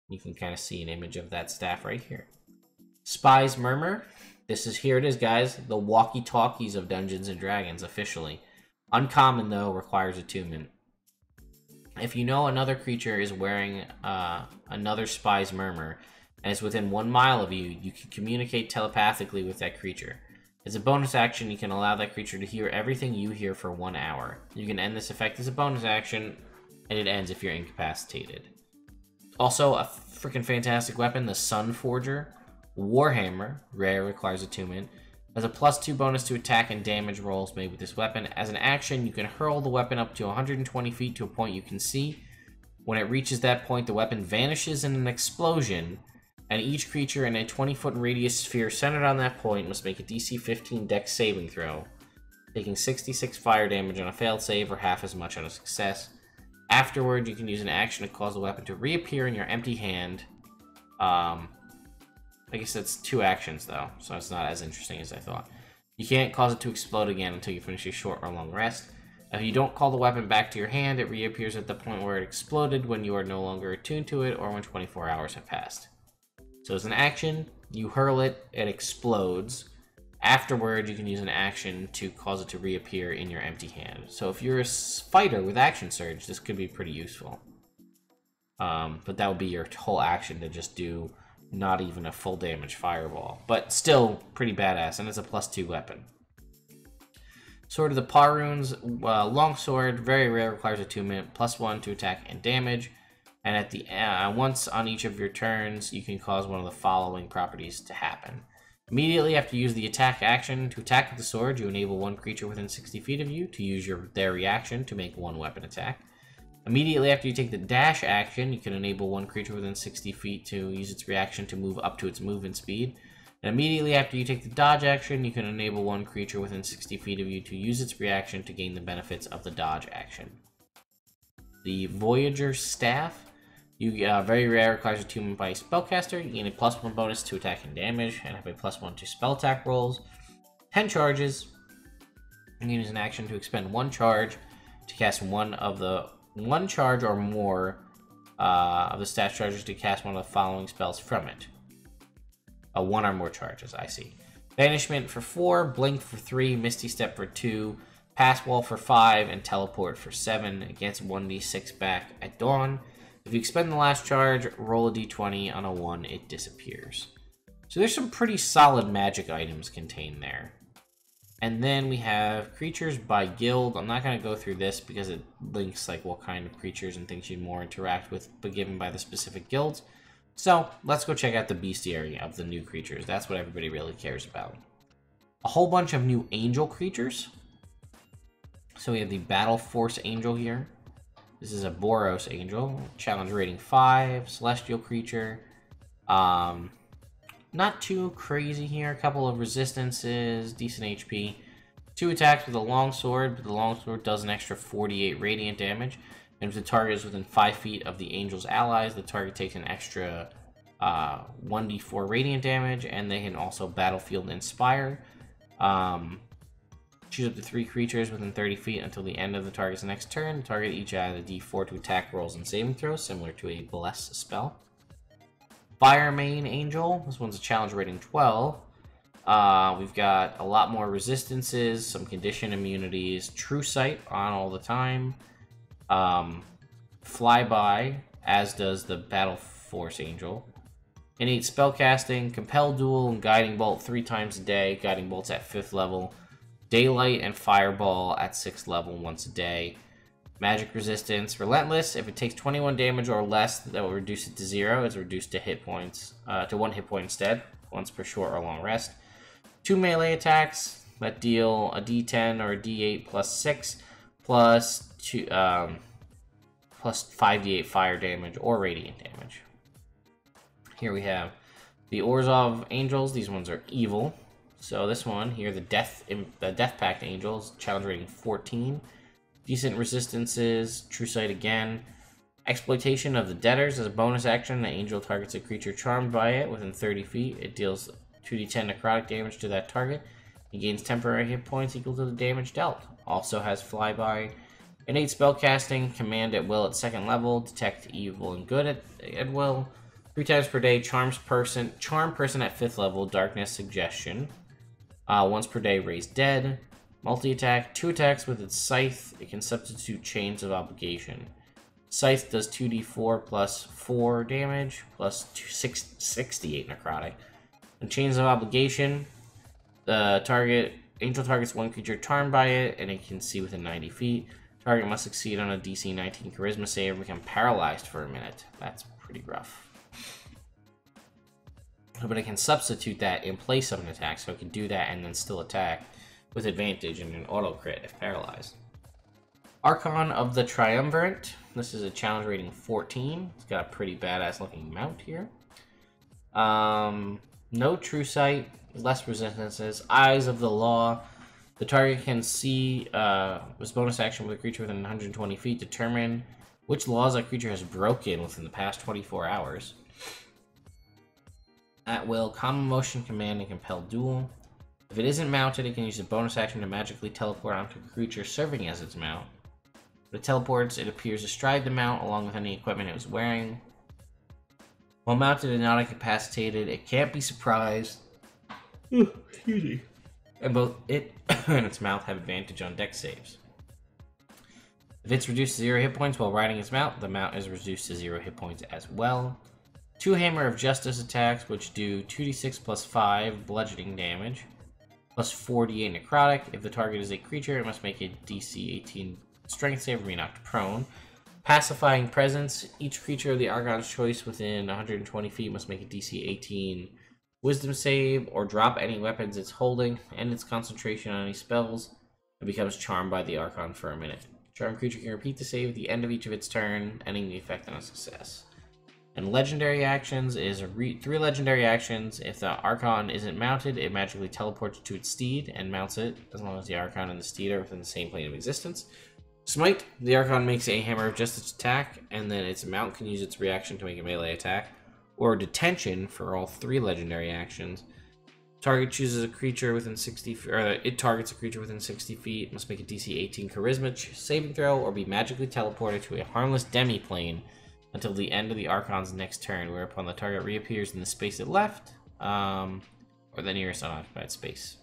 You can kind of see an image of that staff right here. Spy's Murmur. Here it is, guys. The walkie-talkies of Dungeons & Dragons, officially. Uncommon, though, requires attunement. If you know another creature is wearing another Spy's Murmur and is within 1 mile of you, you can communicate telepathically with that creature. As a bonus action, you can allow that creature to hear everything you hear for 1 hour. You can end this effect as a bonus action, and it ends if you're incapacitated. Also, a freaking fantastic weapon, the Sun Forger. Warhammer, rare, requires attunement. Has a +2 bonus to attack and damage rolls made with this weapon. As an action, you can hurl the weapon up to 120 feet to a point you can see. When it reaches that point, the weapon vanishes in an explosion, and each creature in a 20-foot radius sphere centered on that point must make a DC 15 Dex saving throw, taking 66 fire damage on a failed save or half as much on a success. Afterward, you can use an action to cause the weapon to reappear in your empty hand. I guess that's 2 actions, though, so it's not as interesting as I thought. You can't cause it to explode again until you finish a short or long rest. If you don't call the weapon back to your hand, it reappears at the point where it exploded when you are no longer attuned to it or when 24 hours have passed. So as an action, you hurl it, it explodes. Afterward, you can use an action to cause it to reappear in your empty hand. So if you're a fighter with Action Surge, this could be pretty useful. But that would be your whole action to just do not even a full damage fireball. But still pretty badass, and it's a +2 weapon. Sword of the Parunes, longsword, very rare, requires attunement, +1 to attack and damage. And at the once on each of your turns, you can cause one of the following properties to happen. Immediately after you use the attack action to attack with the sword, you enable one creature within 60 feet of you to use their reaction to make one weapon attack. Immediately after you take the dash action, you can enable one creature within 60 feet to use its reaction to move up to its movement speed. And immediately after you take the dodge action, you can enable one creature within 60 feet of you to use its reaction to gain the benefits of the dodge action. The Voyager Staff. Very rare, requires attunement by a spellcaster. You gain a +1 bonus to attack and damage, and have a +1 to spell attack rolls. 10 charges. You can use an action to expend 1 charge to cast one charge or more of the stat charges to cast one of the following spells from it. 1 or more charges, I see. Banishment for 4, Blink for 3, Misty Step for 2, Pass Wall for 5, and Teleport for 7. Against 1d6 back at dawn. If you expend the last charge, roll a d20. On a 1, it disappears. So there's some pretty solid magic items contained there. And then we have creatures by guild. I'm not going to go through this because it links like what kind of creatures and things you'd more interact with, but given by the specific guilds. So let's go check out the bestiary of the new creatures. That's what everybody really cares about. A whole bunch of new angel creatures. So we have the Battle Force Angel here. This is a Boros Angel. Challenge rating 5. Celestial creature. Not too crazy here. A couple of resistances. Decent HP. 2 attacks with a longsword, but the longsword does an extra 48 radiant damage. And if the target is within 5 feet of the angel's allies, the target takes an extra 1d4 radiant damage, and they can also battlefield inspire. Choose up to 3 creatures within 30 feet until the end of the target's next turn. The target each add a d4 to attack rolls and saving throws, similar to a Bless spell. Fire Main Angel. This one's a challenge rating 12. We've got a lot more resistances, some condition immunities, True Sight on all the time, Flyby, as does the Battle Force Angel, innate spellcasting, Compel Duel, and Guiding Bolt 3 times a day. Guiding Bolt's at 5th level. Daylight and Fireball at 6th level once a day. Magic resistance, Relentless. If it takes 21 damage or less, that will reduce it to 0. It's reduced to hit points, to 1 hit point instead, once per short or long rest. 2 melee attacks that deal a d10 or a d8 plus 6 plus 2 plus 5d8 fire damage or radiant damage. Here we have the Orzhov Angels. These ones are evil. So this one here, the Death Pact Angels, challenge rating 14. Decent resistances, True Sight again. Exploitation of the Debtors. As a bonus action, the angel targets a creature charmed by it within 30 feet. It deals 2d10 necrotic damage to that target. He gains temporary hit points equal to the damage dealt. Also has Flyby. Innate spellcasting, command at will at 2nd level, detect evil and good at will. 3 times per day, charm person at 5th level, darkness suggestion. Once per day, raise dead. Multi-attack, 2 attacks with its scythe. It can substitute Chains of Obligation. Scythe does 2d4 plus 4 damage, plus 68 necrotic. And Chains of Obligation, the angel targets 1 creature charmed by it, and it can see within 90 feet. Target must succeed on a DC 19 Charisma save or become paralyzed for a minute. That's pretty rough. But it can substitute that in place of an attack, so it can do that and then still attack with advantage and an auto crit if paralyzed. Archon of the Triumvirate. This is a challenge rating 14. It's got a pretty badass looking mount here. No True Sight, less resistances. Eyes of the Law. The target can see, this bonus action with a creature within 120 feet, determine which laws that creature has broken within the past 24 hours. At will, Common Motion, Command, and Compel Duel. If it isn't mounted, it can use a bonus action to magically teleport onto a creature serving as its mount. When it teleports, it appears astride the mount along with any equipment it was wearing. While mounted and not incapacitated, it can't be surprised. Excuse me. And both it and its mount have advantage on dex saves. If it's reduced to 0 hit points while riding its mount, the mount is reduced to 0 hit points as well. 2 Hammer of Justice attacks, which do 2d6 plus 5 bludgeoning damage, plus 48 necrotic. If the target is a creature, it must make a DC 18 strength save or be knocked prone. Pacifying Presence. Each creature of the Archon's choice within 120 feet must make a DC 18 Wisdom save or drop any weapons it's holding and its concentration on any spells. It becomes charmed by the Archon for a minute. Charmed creature can repeat the save at the end of each of its turn, ending the effect on a success. And legendary actions is 3 legendary actions. If the Archon isn't mounted, it magically teleports to its steed and mounts it, as long as the Archon and the steed are within the same plane of existence. Smite, the Archon makes a Hammer of Justice attack, and then its mount can use its reaction to make a melee attack. Or Detention for all 3 legendary actions. Target chooses a creature within 60 feet, or it targets a creature within 60 feet, must make a DC 18 Charisma saving throw, or be magically teleported to a harmless demi-plane until the end of the Archon's next turn, whereupon the target reappears in the space it left, or the nearest unoccupied space.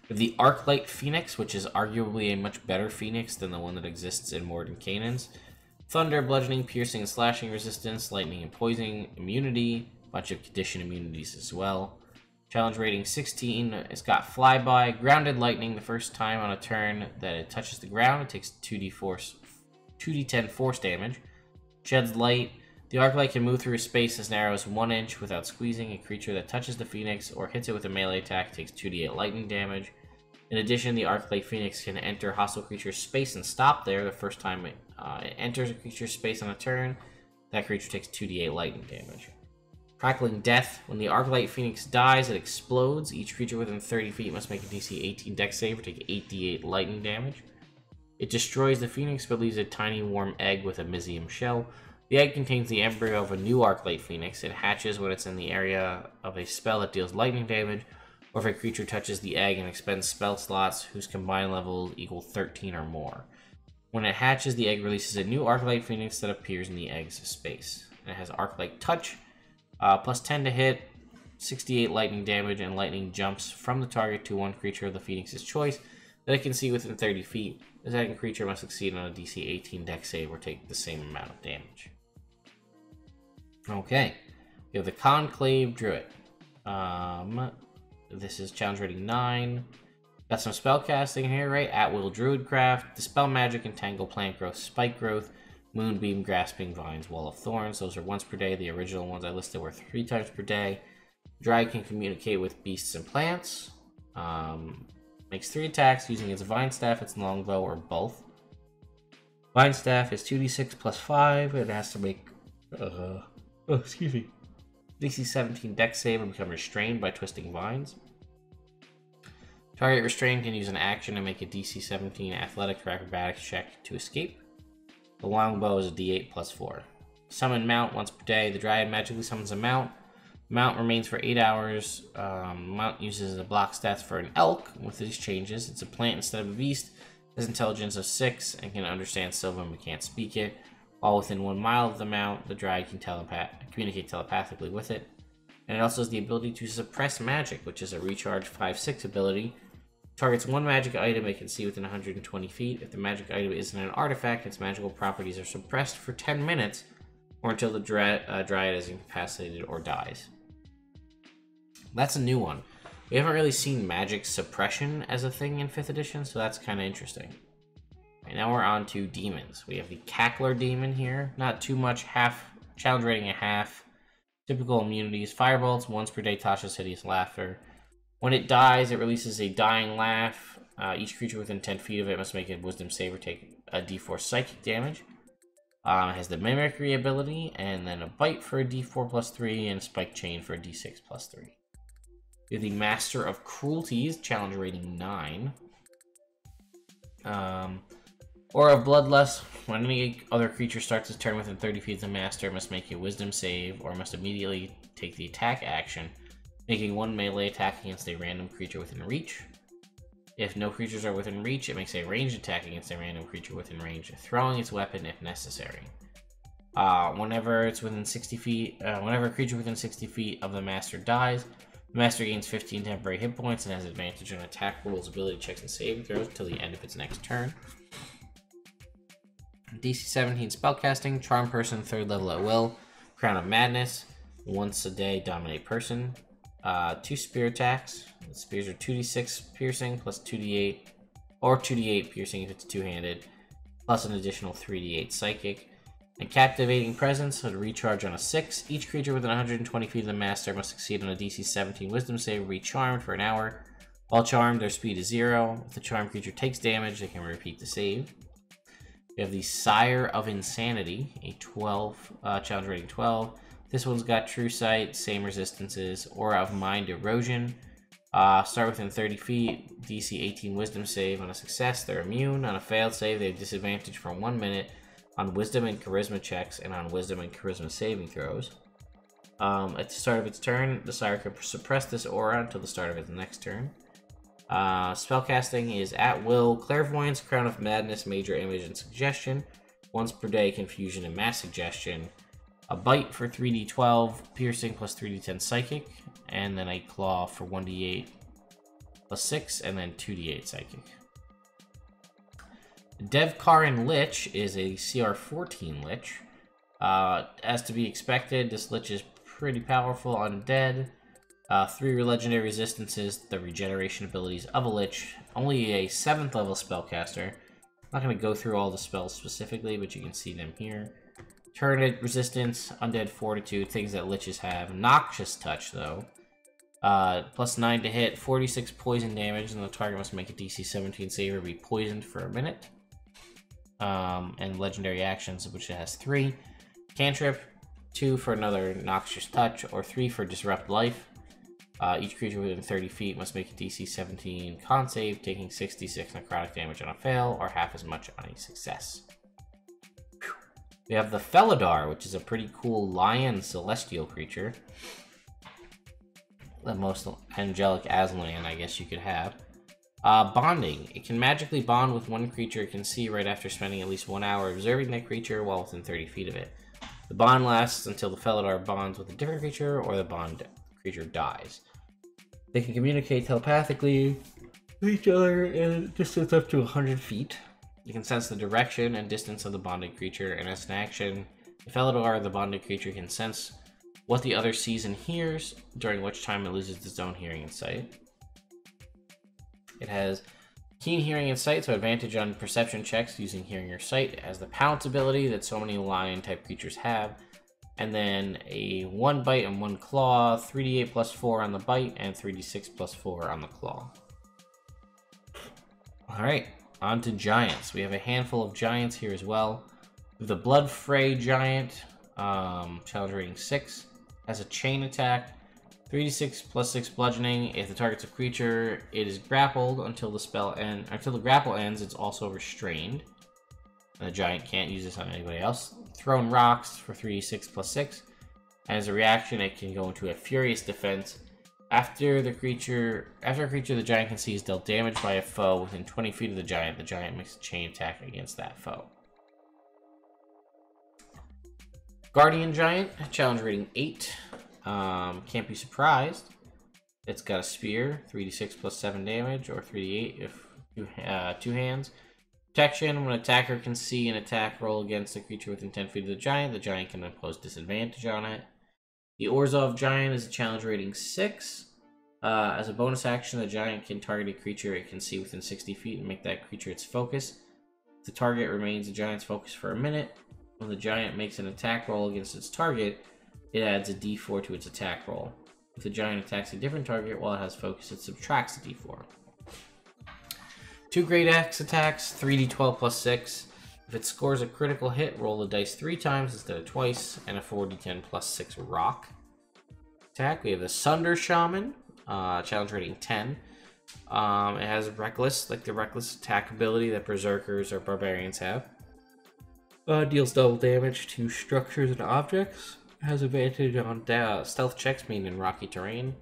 We have the Arclight Phoenix, which is arguably a much better Phoenix than the one that exists in Mord and Canaan's. Thunder, bludgeoning, piercing, and slashing resistance, lightning and poison immunity, bunch of condition immunities as well. Challenge rating 16. It's got Flyby, grounded lightning. The first time on a turn that it touches the ground, it takes 2d10 force damage. Sheds light. The Arclight can move through a space as narrow as 1 inch without squeezing. A creature that touches the Phoenix or hits it with a melee attack takes 2d8 lightning damage. In addition, the Arclight Phoenix can enter hostile creature's space and stop there the first time It enters a creature's space on a turn. That creature takes 2d8 lightning damage. Crackling Death. When the Arclight Phoenix dies, it explodes. Each creature within 30 feet must make a DC 18 Dex save or take 8d8 lightning damage. It destroys the Phoenix but leaves a tiny warm egg with a mysium shell. The egg contains the embryo of a new Arclight Phoenix. It hatches when it's in the area of a spell that deals lightning damage, or if a creature touches the egg and expends spell slots whose combined levels equal 13 or more. When it hatches, the egg releases a new Arclight Phoenix that appears in the egg's space. It has Arclight Touch, plus 10 to hit, 68 lightning damage, and lightning jumps from the target to one creature of the Phoenix's choice that it can see within 30 feet. The second creature must succeed on a DC 18 Dex save or take the same amount of damage. Okay, we have the Conclave Druid. This is challenge rating 9. Got some spell casting here, right? At Will Druidcraft, Dispel Magic, Entangle, Plant Growth, Spike Growth, Moonbeam, Grasping Vines, Wall of Thorns. Those are once per day. The original ones I listed were 3 times per day. Druid can communicate with beasts and plants. Makes 3 attacks using its Vine Staff, its Longbow, or both. Vine Staff is 2d6 plus 5. It has to make DC 17 Dex save and become restrained by twisting vines. Target restrained can use an action to make a DC 17 Athletics or Acrobatics check to escape. The Longbow is a D8 plus 4. Summon Mount once per day. The Dryad magically summons a Mount. Mount remains for 8 hours. Mount uses the block stats for an elk. With these changes, it's a plant instead of a beast. Has intelligence of 6 and can understand Sylvan but can't speak it. While within 1 mile of the Mount, the Dryad can communicate telepathically with it. And it also has the ability to suppress magic, which is a recharge 5/6 ability. Targets one magic item it can see within 120 feet. If the magic item isn't an artifact, its magical properties are suppressed for 10 minutes or until the Dryad is incapacitated or dies. That's a new one. We haven't really seen magic suppression as a thing in 5th edition, so that's kind of interesting. Right, now we're on to demons. We have the Cackler Demon here. Not too much, challenge rating a half. Typical immunities, Firebolts, once per day, Tasha's Hideous Laughter. When it dies, it releases a dying laugh. Each creature within 10 feet of it must make a wisdom save or take a d4 psychic damage. It has the Mimicry ability, and then a Bite for a d4 plus 3, and a Spike Chain for a d6 plus 3. We have the Master of Cruelties, challenge rating 9. Aura of Bloodlust. When any other creature starts its turn within 30 feet of the Master, it must make a wisdom save, or must immediately take the attack action, making 1 melee attack against a random creature within reach. If no creatures are within reach, it makes a ranged attack against a random creature within range, throwing its weapon if necessary. Whenever it's within 60 feet, whenever a creature within 60 feet of the Master dies, the Master gains 15 temporary hit points and has advantage on attack rolls, ability checks, and saving throws until the end of its next turn. DC 17 Spellcasting, Charm Person, 3rd level at will, Crown of Madness, once a day, Dominate Person. 2 spear attacks. The spears are 2d6 piercing plus 2d8, or 2d8 piercing if it's two-handed, plus an additional 3d8 psychic. And Captivating Presence, a recharge on a 6. Each creature within 120 feet of the Master must succeed on a DC 17 Wisdom save, be charmed for an hour. While charmed, their speed is 0. If the charmed creature takes damage, they can repeat the save. We have the Sire of Insanity, a 12, challenge rating 12. This one's got True Sight, same resistances, Aura of Mind Erosion. Start within 30 feet, DC 18 Wisdom save. On a success, they're immune. On a failed save, they have disadvantage for 1 minute on Wisdom and Charisma checks and on Wisdom and Charisma saving throws. At the start of its turn, the Sire can suppress this aura until the start of its next turn. Spellcasting is at will, Clairvoyance, Crown of Madness, Major Image, and Suggestion. Once per day, Confusion and Mass Suggestion. A Bite for 3d12, Piercing plus 3d10 Psychic, and then a Claw for 1d8 plus 6, and then 2d8 Psychic. Devkarin Lich is a CR14 Lich. As to be expected, this Lich is pretty powerful undead. 3 legendary resistances, the regeneration abilities of a Lich. Only a 7th level spellcaster. I'm not going to go through all the spells specifically, but you can see them here. Turn resistance, undead fortitude, things that Liches have. Noxious Touch, though. Plus 9 to hit, 46 poison damage, and the target must make a DC 17 save or be poisoned for a minute. and legendary actions, which it has 3. Cantrip, 2 for another Noxious Touch, or 3 for Disrupt Life. Each creature within 30 feet must make a DC 17 con save, taking 66 necrotic damage on a fail, or half as much on a success. We have the Felidar, which is a pretty cool lion celestial creature. The most angelic Aslan, I guess you could have. Bonding. It can magically bond with one creature it can see right after spending at least 1 hour observing that creature while within 30 feet of it. The bond lasts until the Felidar bonds with a different creature or the bond creature dies. They can communicate telepathically with each other at a distance up to 100 feet. You can sense the direction and distance of the bonded creature, and as an action, the Felidar, the bonded creature, can sense what the other sees and hears, during which time it loses its own hearing and sight. It has keen hearing and sight, so advantage on perception checks using hearing or sight. It has the pounce ability that so many lion-type creatures have, and then a 1 bite and 1 claw, 3d8 plus 4 on the bite, and 3d6 plus 4 on the claw. Alright, on to giants. We have a handful of giants here as well. The Blood Fray giant, challenge rating 6, has a chain attack, 3d6 plus 6 bludgeoning. If the target's a creature, it is grappled until the grapple ends. It's also restrained. And the giant can't use this on anybody else. Thrown rocks for 3d6 plus 6. And as a reaction, it can go into a furious defense. After a creature the giant can see is dealt damage by a foe within 20 feet of the giant makes a chain attack against that foe. Guardian giant, challenge rating 8. Can't be surprised. It's got a spear, 3d6 plus 7 damage, or 3d8 if two hands. Protection, when an attacker can see an attack roll against a creature within 10 feet of the giant can impose disadvantage on it. The Orzhov giant is a challenge rating 6. As a bonus action, the giant can target a creature it can see within 60 feet and make that creature its focus. If the target remains the giant's focus for a minute, when the giant makes an attack roll against its target, it adds a d4 to its attack roll. If the giant attacks a different target while it has focus, it subtracts the d4. 2 Great Axe attacks, 3d12 plus 6. If it scores a critical hit, roll the dice 3 times instead of twice, and a 4d10 plus 6 rock. Attack, we have the Sunder Shaman, challenge rating 10. It has Reckless, like the Reckless attack ability that Berserkers or Barbarians have. Deals double damage to structures and objects. Has advantage on stealth checks made in rocky terrain.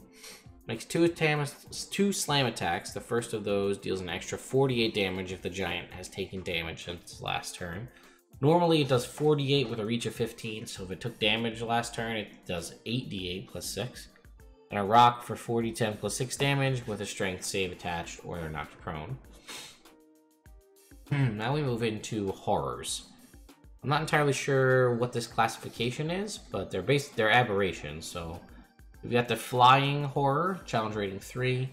Makes 2 slam attacks. The first of those deals an extra 48 damage if the giant has taken damage since its last turn. Normally it does 48 with a reach of 15, so if it took damage last turn, it does 8d8 plus 6. And a rock for 4d10 plus 6 damage with a strength save attached or they're knocked prone. Now we move into horrors. I'm not entirely sure what this classification is, but they're aberrations, so we've got the Flying Horror, challenge rating 3.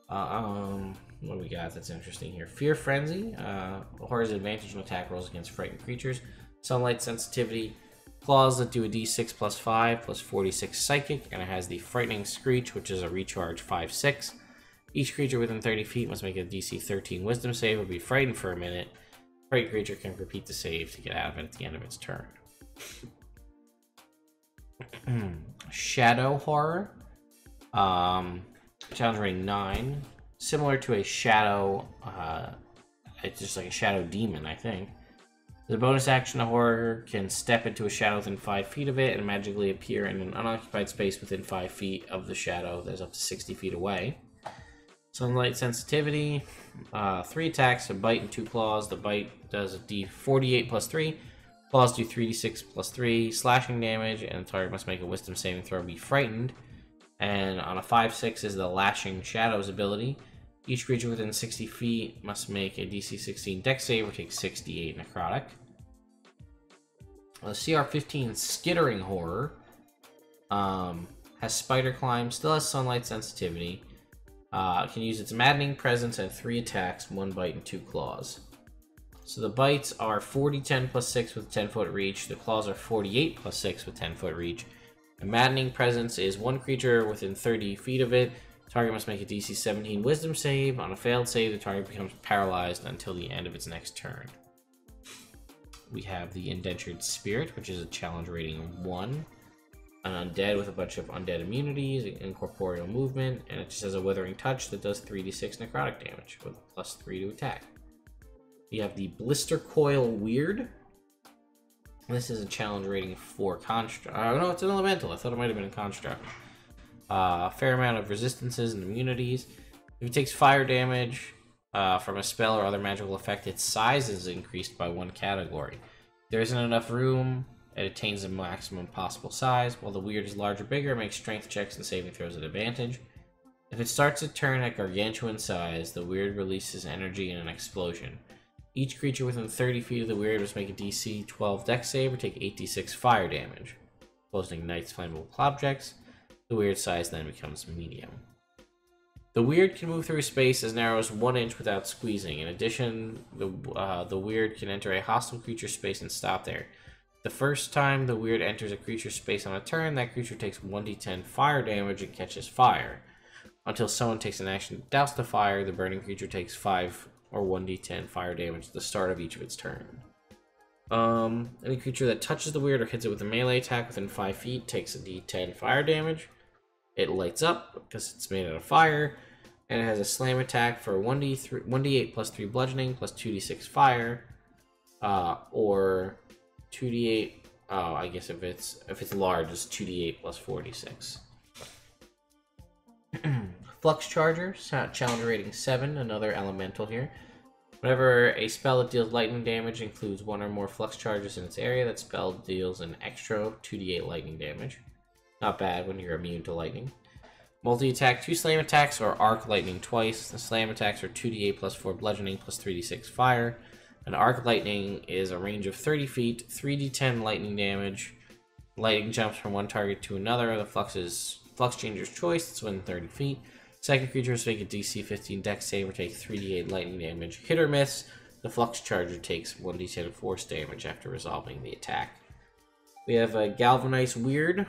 What do we got that's interesting here? Fear Frenzy. Horror's advantage on attack rolls against frightened creatures. Sunlight Sensitivity. Claws that do a d6 plus 5 plus 46 Psychic, and it has the Frightening Screech, which is a recharge 5/6. Each creature within 30 feet must make a DC 13 Wisdom save or be frightened for a minute. Frightened creature can repeat the save to get out of it at the end of its turn. Shadow Horror. Challenge rating 9. Similar to a shadow, it's just like a shadow demon, I think. The bonus action, a horror can step into a shadow within 5 feet of it and magically appear in an unoccupied space within 5 feet of the shadow that is up to 60 feet away. Sunlight Sensitivity, 3 attacks, a bite and 2 claws. The bite does a d48 plus 3. Claws do 3d6 plus 3 slashing damage, and the target must make a Wisdom saving throw to be frightened. And on a 5/6 is the Lashing Shadows ability. Each creature within 60 feet must make a DC 16 Dex save or take 68 necrotic. The CR15 Skittering Horror has Spider Climb, still has Sunlight Sensitivity. Can use its Maddening Presence and 3 attacks, 1 bite and 2 claws. So the bites are 40-10 plus 6 with 10-foot reach. The claws are 48 plus 6 with 10-foot reach. A Maddening Presence is 1 creature within 30 feet of it. The target must make a DC 17 Wisdom save. On a failed save, the target becomes paralyzed until the end of its next turn. we have the Indentured Spirit, which is a challenge rating 1. An undead with a bunch of undead immunities, incorporeal movement, and it just has a Withering Touch that does 3d6 necrotic damage with +3 to attack. You have the Blister Coil Weird. This is a challenge rating 4 construct. Oh no, it's an elemental. I thought it might have been a construct. A fair amount of resistances and immunities. If it takes fire damage from a spell or other magical effect, its size is increased by 1 category. If there isn't enough room, it attains the maximum possible size. While the weird is larger or bigger, it makes strength checks and saving throws at advantage. If it starts a turn at gargantuan size, the weird releases energy in an explosion. Each creature within 30 feet of the weird must make a DC 12 dex save or take 8d6 fire damage. Exposing ignites flammable objects. The weird size then becomes medium. The weird can move through space as narrow as 1 inch without squeezing. In addition, the weird can enter a hostile creature space and stop there. The first time the weird enters a creature space on a turn, that creature takes 1d10 fire damage and catches fire. Until someone takes an action to douse the fire, the burning creature takes 5 or 1d10 fire damage at the start of each of its turn. Any creature that touches the weird or hits it with a melee attack within 5 feet takes a d10 fire damage. It lights up because it's made out of fire, and it has a slam attack for 1d8 plus 3 bludgeoning plus 2d6 fire, or 2d8. Oh, I guess if it's large, it's 2d8 plus 4d6. Flux Charger, challenge rating 7, another elemental here. Whenever a spell that deals lightning damage includes 1 or more flux charges in its area, that spell deals an extra 2d8 lightning damage. Not bad when you're immune to lightning. Multi-attack, 2 slam attacks, or arc lightning twice. The slam attacks are 2d8 plus 4 bludgeoning plus 3d6 fire. An arc lightning is a range of 30 feet, 3d10 lightning damage. Lightning jumps from one target to another. The Flux Changer's choice, it's within 30 feet. Second creatures make a DC 15 dex save or take 3d8 lightning damage. Hit or miss, the Flux Charger takes 1d10 force damage after resolving the attack. We have a Galvanize Weird,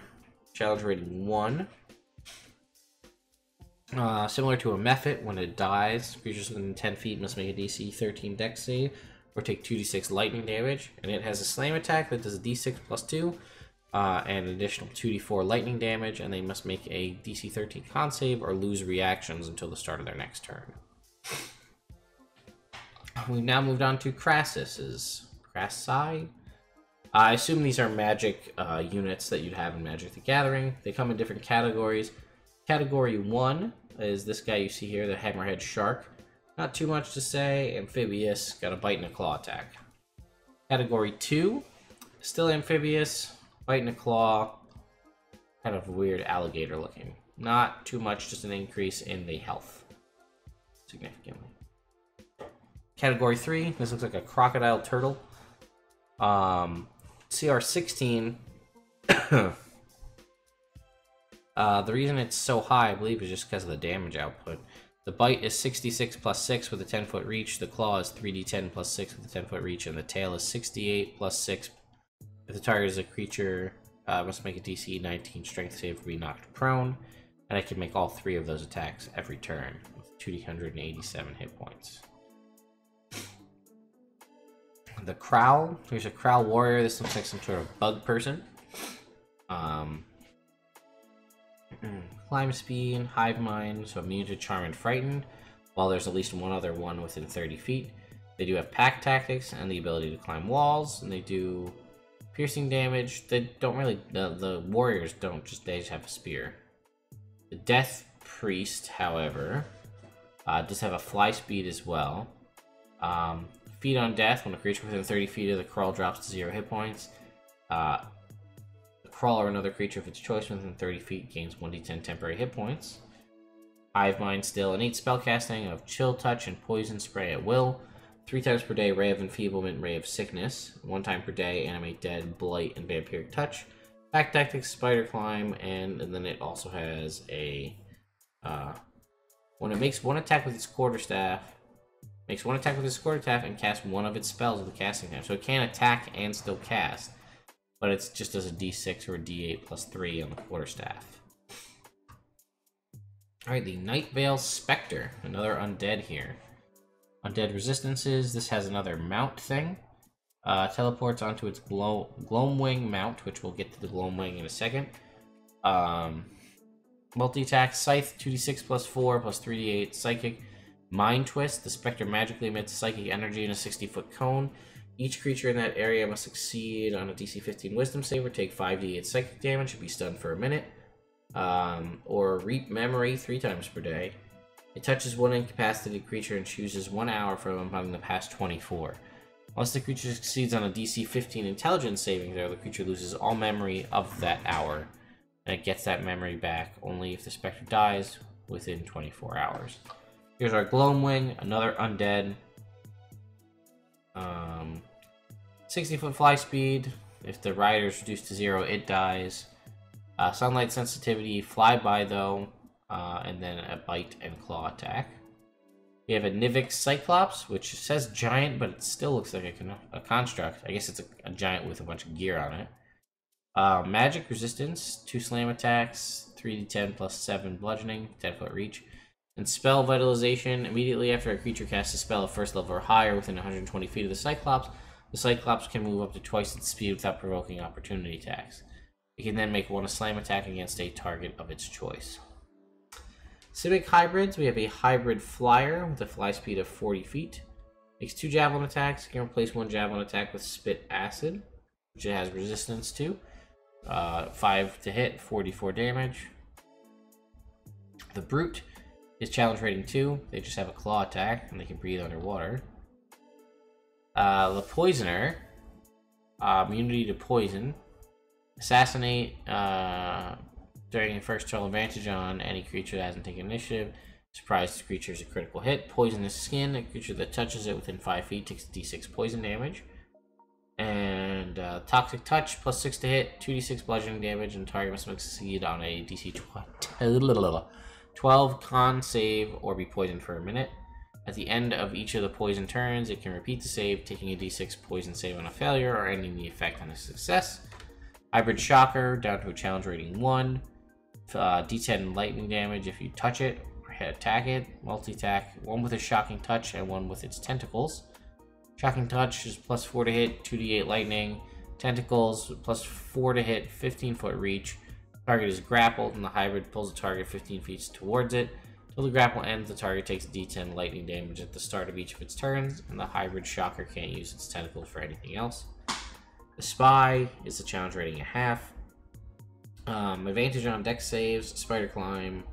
challenge rating 1. Similar to a Mephit, when it dies, creatures within 10 feet must make a DC 13 dex save or take 2d6 lightning damage. And it has a slam attack that does a d6 plus 2 and an additional 2d4 lightning damage, and they must make a DC 13 con save or lose reactions until the start of their next turn. We've now moved on to Crassus's. Crassi? I assume these are magic units that you'd have in Magic the Gathering. They come in different categories. Category 1 is this guy you see here, the Hammerhead Shark. Not too much to say. Amphibious, got a bite and a claw attack. Category 2, still amphibious, bite and a claw, kind of weird alligator looking. Not too much, just an increase in the health, significantly. Category 3, this looks like a Crocodile Turtle. CR 16. The reason it's so high, I believe, is just because of the damage output. The bite is 66 plus 6 with a 10-foot reach. The claw is 3d10 plus 6 with a 10-foot reach. And the tail is 68 plus 6. If the target is a creature, must make a DC 19 strength save or be knocked prone. And I can make all 3 of those attacks every turn with 287 hit points. The Crowl. Here's a Crowl Warrior. This looks like some sort of bug person. Climb speed, hive mind, so immune to charm and frightened, while there's at least one other one within 30 feet. They do have pack tactics and the ability to climb walls, and they do piercing damage. They don't really, the warriors don't, they just have a spear. The Death Priest, however, does have a fly speed as well. Feed on death, when a creature within 30 feet of the crawl drops to 0 hit points. Crawl or another creature of its choice within 30 feet gains 1d10 temporary hit points. Hive Mind still, innate spellcasting of Chill Touch and Poison Spray at will. 3 times per day, Ray of Enfeeblement, Ray of Sickness. 1 time per day, Animate Dead, Blight, and Vampiric Touch. Pack Tactics, Spider Climb, and then it also has a... when it makes one attack with its quarterstaff, and casts one of its spells with a casting time. So it can attack and still cast. But it's just as a d6 or a d8 plus 3 on the quarterstaff. Alright, the Night Vale Specter, another undead here. Undead resistances, this has another mount thing. Teleports onto its Gloamwing mount, which we'll get to the Gloamwing in a second. Multi-attack, Scythe, 2d6 plus 4 plus 3d8. Psychic, Mind Twist. The Specter magically emits psychic energy in a 60-foot cone. Each creature in that area must succeed on a DC 15 Wisdom save or take 5d8 psychic damage, should be stunned for a minute. Or Reap Memory 3 times per day. It touches one incapacitated creature and chooses 1 hour from among the past 24. Once the creature succeeds on a DC 15 Intelligence saving throw, the creature loses all memory of that hour, and it gets that memory back only if the Spectre dies within 24 hours. Here's our Gloamwing, another undead. 60-foot fly speed. If the rider is reduced to 0, it dies. Sunlight sensitivity, flyby though, and then a bite and claw attack. We have a Nivix Cyclops, which says giant, but it still looks like a construct. I guess it's a giant with a bunch of gear on it. Magic resistance, 2 slam attacks, 3d10 plus 7 bludgeoning, 10-foot reach. And spell vitalization, immediately after a creature casts a spell of first level or higher within 120 feet of the Cyclops can move up to twice its speed without provoking opportunity attacks. It can then make 1 slam attack against a target of its choice. Simek hybrids, we have a hybrid flyer with a fly speed of 40 feet. Makes 2 javelin attacks. It can replace 1 javelin attack with spit acid, which it has resistance to. 5 to hit, 44 damage. The brute is challenge rating 2. They just have a claw attack and they can breathe underwater. The poisoner, immunity to poison. Assassinate during your first turn, advantage on any creature that hasn't taken initiative. Surprise creature is a critical hit. Poisonous skin, a creature that touches it within 5 feet takes d6 poison damage. And toxic touch, plus 6 to hit, 2d6 bludgeoning damage, and target must succeed on a DC 12 con save or be poisoned for a minute. At the end of each of the poison turns, it can repeat the save, taking a d6 poison save on a failure or ending the effect on a success. Hybrid Shocker, down to a challenge rating 1. D10 lightning damage if you touch it or attack it. Multi-attack, 1 with a shocking touch and 1 with its tentacles. Shocking touch is plus 4 to hit, 2d8 lightning. Tentacles, plus 4 to hit, 15-foot reach. Target is grappled and the hybrid pulls the target 15 feet towards it. Till the grapple ends, the target takes d10 lightning damage at the start of each of its turns, and the hybrid shocker can't use its tentacles for anything else. The spy is the challenge rating 1/2. Advantage on dex saves, spider climb,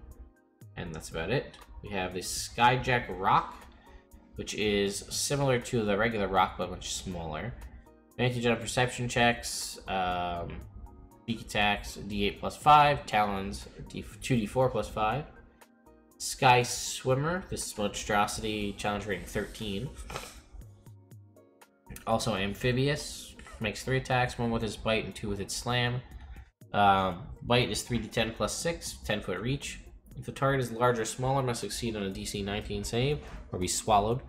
and that's about it. We have the Skyjack Rock, which is similar to the regular rock but much smaller. Advantage on perception checks, beak attacks, d8 plus 5, talons, 2d4 plus 5. Sky Swimmer, this is monstrosity, challenge rating 13. Also amphibious, makes 3 attacks, 1 with its bite and 2 with its slam. Bite is 3d10 plus 6, 10-foot reach. If the target is large or smaller, must succeed on a DC 19 save or be swallowed.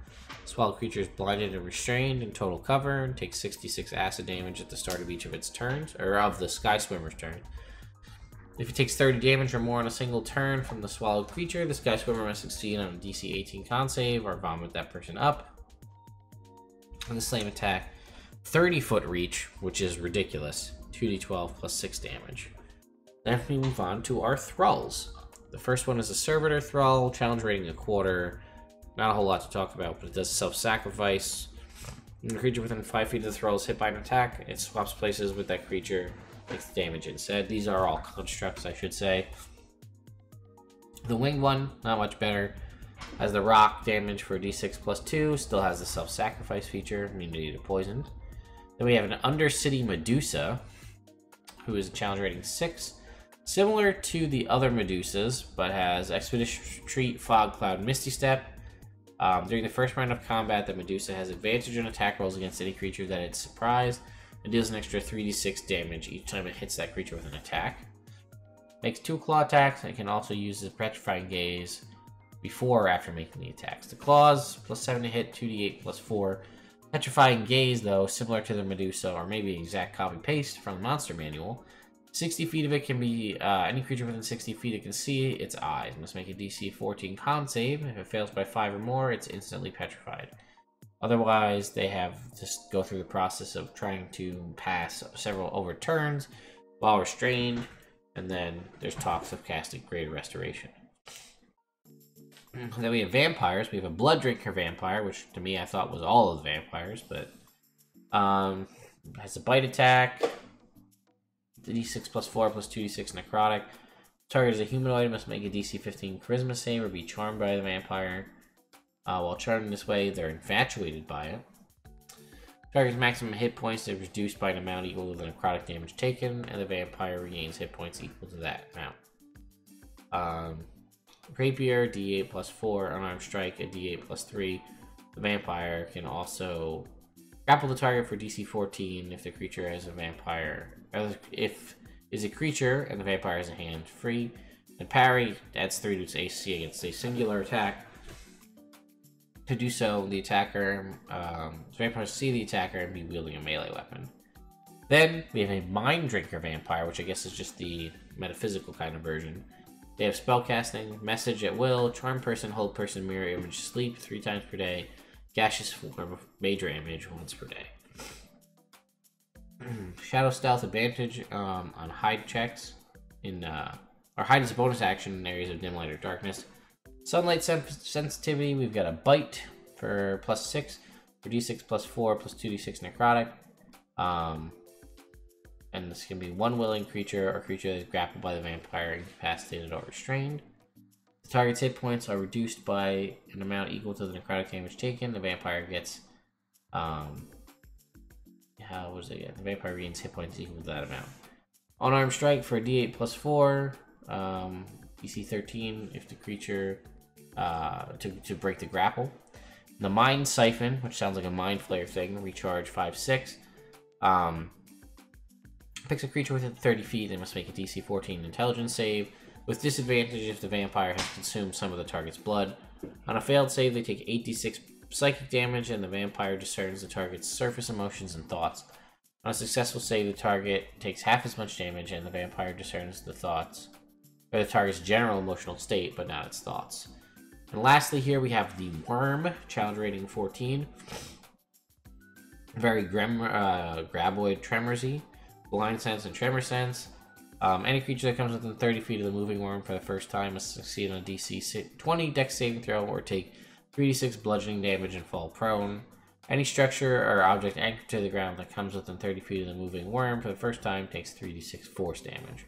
Swallowed creature is blinded and restrained in total cover and takes 66 acid damage at the start of each of its turns, or of the Sky Swimmer's turn. If it takes 30 damage or more on a single turn from the swallowed creature, the Sky Swimmer must succeed on a DC 18 con save or vomit that person up. And the same attack, 30-foot reach, which is ridiculous, 2d12 plus 6 damage. Then we move on to our Thralls. The first one is a Servitor Thrall, challenge rating 1/4. Not a whole lot to talk about, but it does self-sacrifice. When the creature within 5 feet of the Thrall is hit by an attack, it swaps places with that creature, takes damage instead. These are all constructs, I should say. The winged one, not much better. Has the rock damage for d6 plus 2, still has the self-sacrifice feature, immunity to poison. Then we have an Undercity Medusa, who is a challenge rating 6. Similar to the other Medusas, but has Expeditious Retreat, Fog Cloud, Misty Step. During the first round of combat, the Medusa has advantage on attack rolls against any creature that it's surprised, and deals an extra 3d6 damage each time it hits that creature with an attack. Makes 2 claw attacks, and it can also use the Petrifying Gaze before or after making the attacks. The claws, plus 7 to hit, 2d8 plus 4. Petrifying Gaze, though, similar to the Medusa, or maybe exact copy-paste from the Monster Manual. 60 feet of it can be any creature within 60 feet it can see its eyes. Must make a DC 14 con save. If it fails by 5 or more, it's instantly petrified. Otherwise, they have to go through the process of trying to pass several overturns while restrained, and then there's talks of casting Greater Restoration. Then we have vampires. We have a Blood Drinker vampire, which to me I thought was all of the vampires, but has a bite attack, d6 plus 4 plus 2d6 necrotic. Target is a humanoid, must make a DC 15 charisma save or be charmed by the vampire. While charmed this way, they're infatuated by it. Target's maximum hit points is reduced by an amount equal to the necrotic damage taken, and the vampire regains hit points equal to that amount. Rapier, d8 plus 4, unarmed strike, a d8 plus 3. The vampire can also grapple the target for DC 14 if the creature has a vampire, if is a creature and the vampire has a hand free. And parry adds 3 to its AC against a singular attack. To do so, the attacker, the vampire see the attacker and be wielding a melee weapon. Then we have a Mind Drinker vampire, which I guess is just the metaphysical kind of version. They have spellcasting, message at will, charm person, hold person, mirror image, sleep 3 times per day, gaseous form, major damage once per day. Shadow stealth advantage on hide checks or hide is a bonus action in areas of dim light or darkness. Sunlight sensitivity, we've got a bite for plus 6 for d6 plus 4 plus 2d6 necrotic. And this can be one willing creature or creature that is grappled by the vampire, incapacitated, or restrained. The target's hit points are reduced by an amount equal to the necrotic damage taken. The vampire gets, how was it again? The vampire regains hit points equal to that amount. Unarmed strike for a d8 plus 4, DC 13 if the creature, to break the grapple. The Mind Siphon, which sounds like a Mind Flayer thing, recharge 5/6. Picks a creature within 30 feet and must make a DC 14 intelligence save, with disadvantage if the vampire has consumed some of the target's blood. On a failed save, they take 8d6 psychic damage, and the vampire discerns the target's surface emotions and thoughts. On a successful save, the target takes half as much damage, and the vampire discerns the thoughts, or the target's general emotional state, but not its thoughts. And lastly here, we have the Worm, challenge rating 14. Very graboid tremorsy. Blind Sense and Tremor Sense. Any creature that comes within 30 feet of the moving worm for the first time must succeed on a DC 20 Dex saving throw or take 3d6 bludgeoning damage and fall prone. Any structure or object anchored to the ground that comes within 30 feet of the moving worm for the first time takes 3d6 force damage.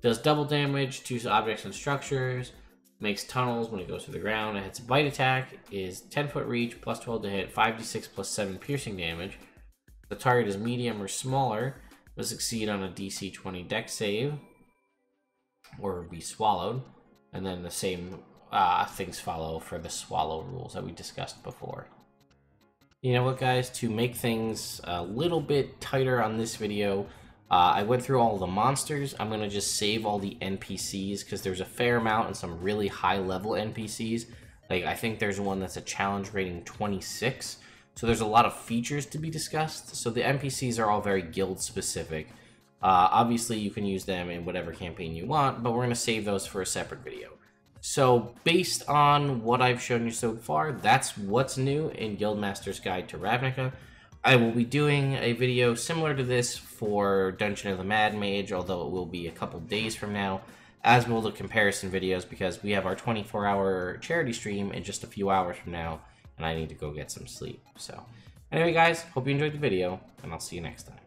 Does double damage to objects and structures. Makes tunnels when it goes through the ground. It hits a bite attack. Is 10 foot reach, plus 12 to hit, 5d6 plus 7 piercing damage. The target is medium or smaller. Will succeed on a DC 20 Dex save or be swallowed, and then the same things follow for the swallow rules that we discussed before. You know what, guys, to make things a little bit tighter on this video, I went through all the monsters. I'm going to just save all the NPCs because there's a fair amount and some really high level NPCs. Like, I think there's one that's a challenge rating 26. So there's a lot of features to be discussed. So the NPCs are all very guild specific. Obviously you can use them in whatever campaign you want, but we're going to save those for a separate video. So based on what I've shown you so far, that's what's new in Guildmasters Guide to Ravnica. I will be doing a video similar to this for Dungeon of the Mad Mage, although it will be a couple days from now, as will the comparison videos, because we have our 24-hour charity stream in just a few hours from now. And I need to go get some sleep. So, anyway, guys, hope you enjoyed the video, and I'll see you next time.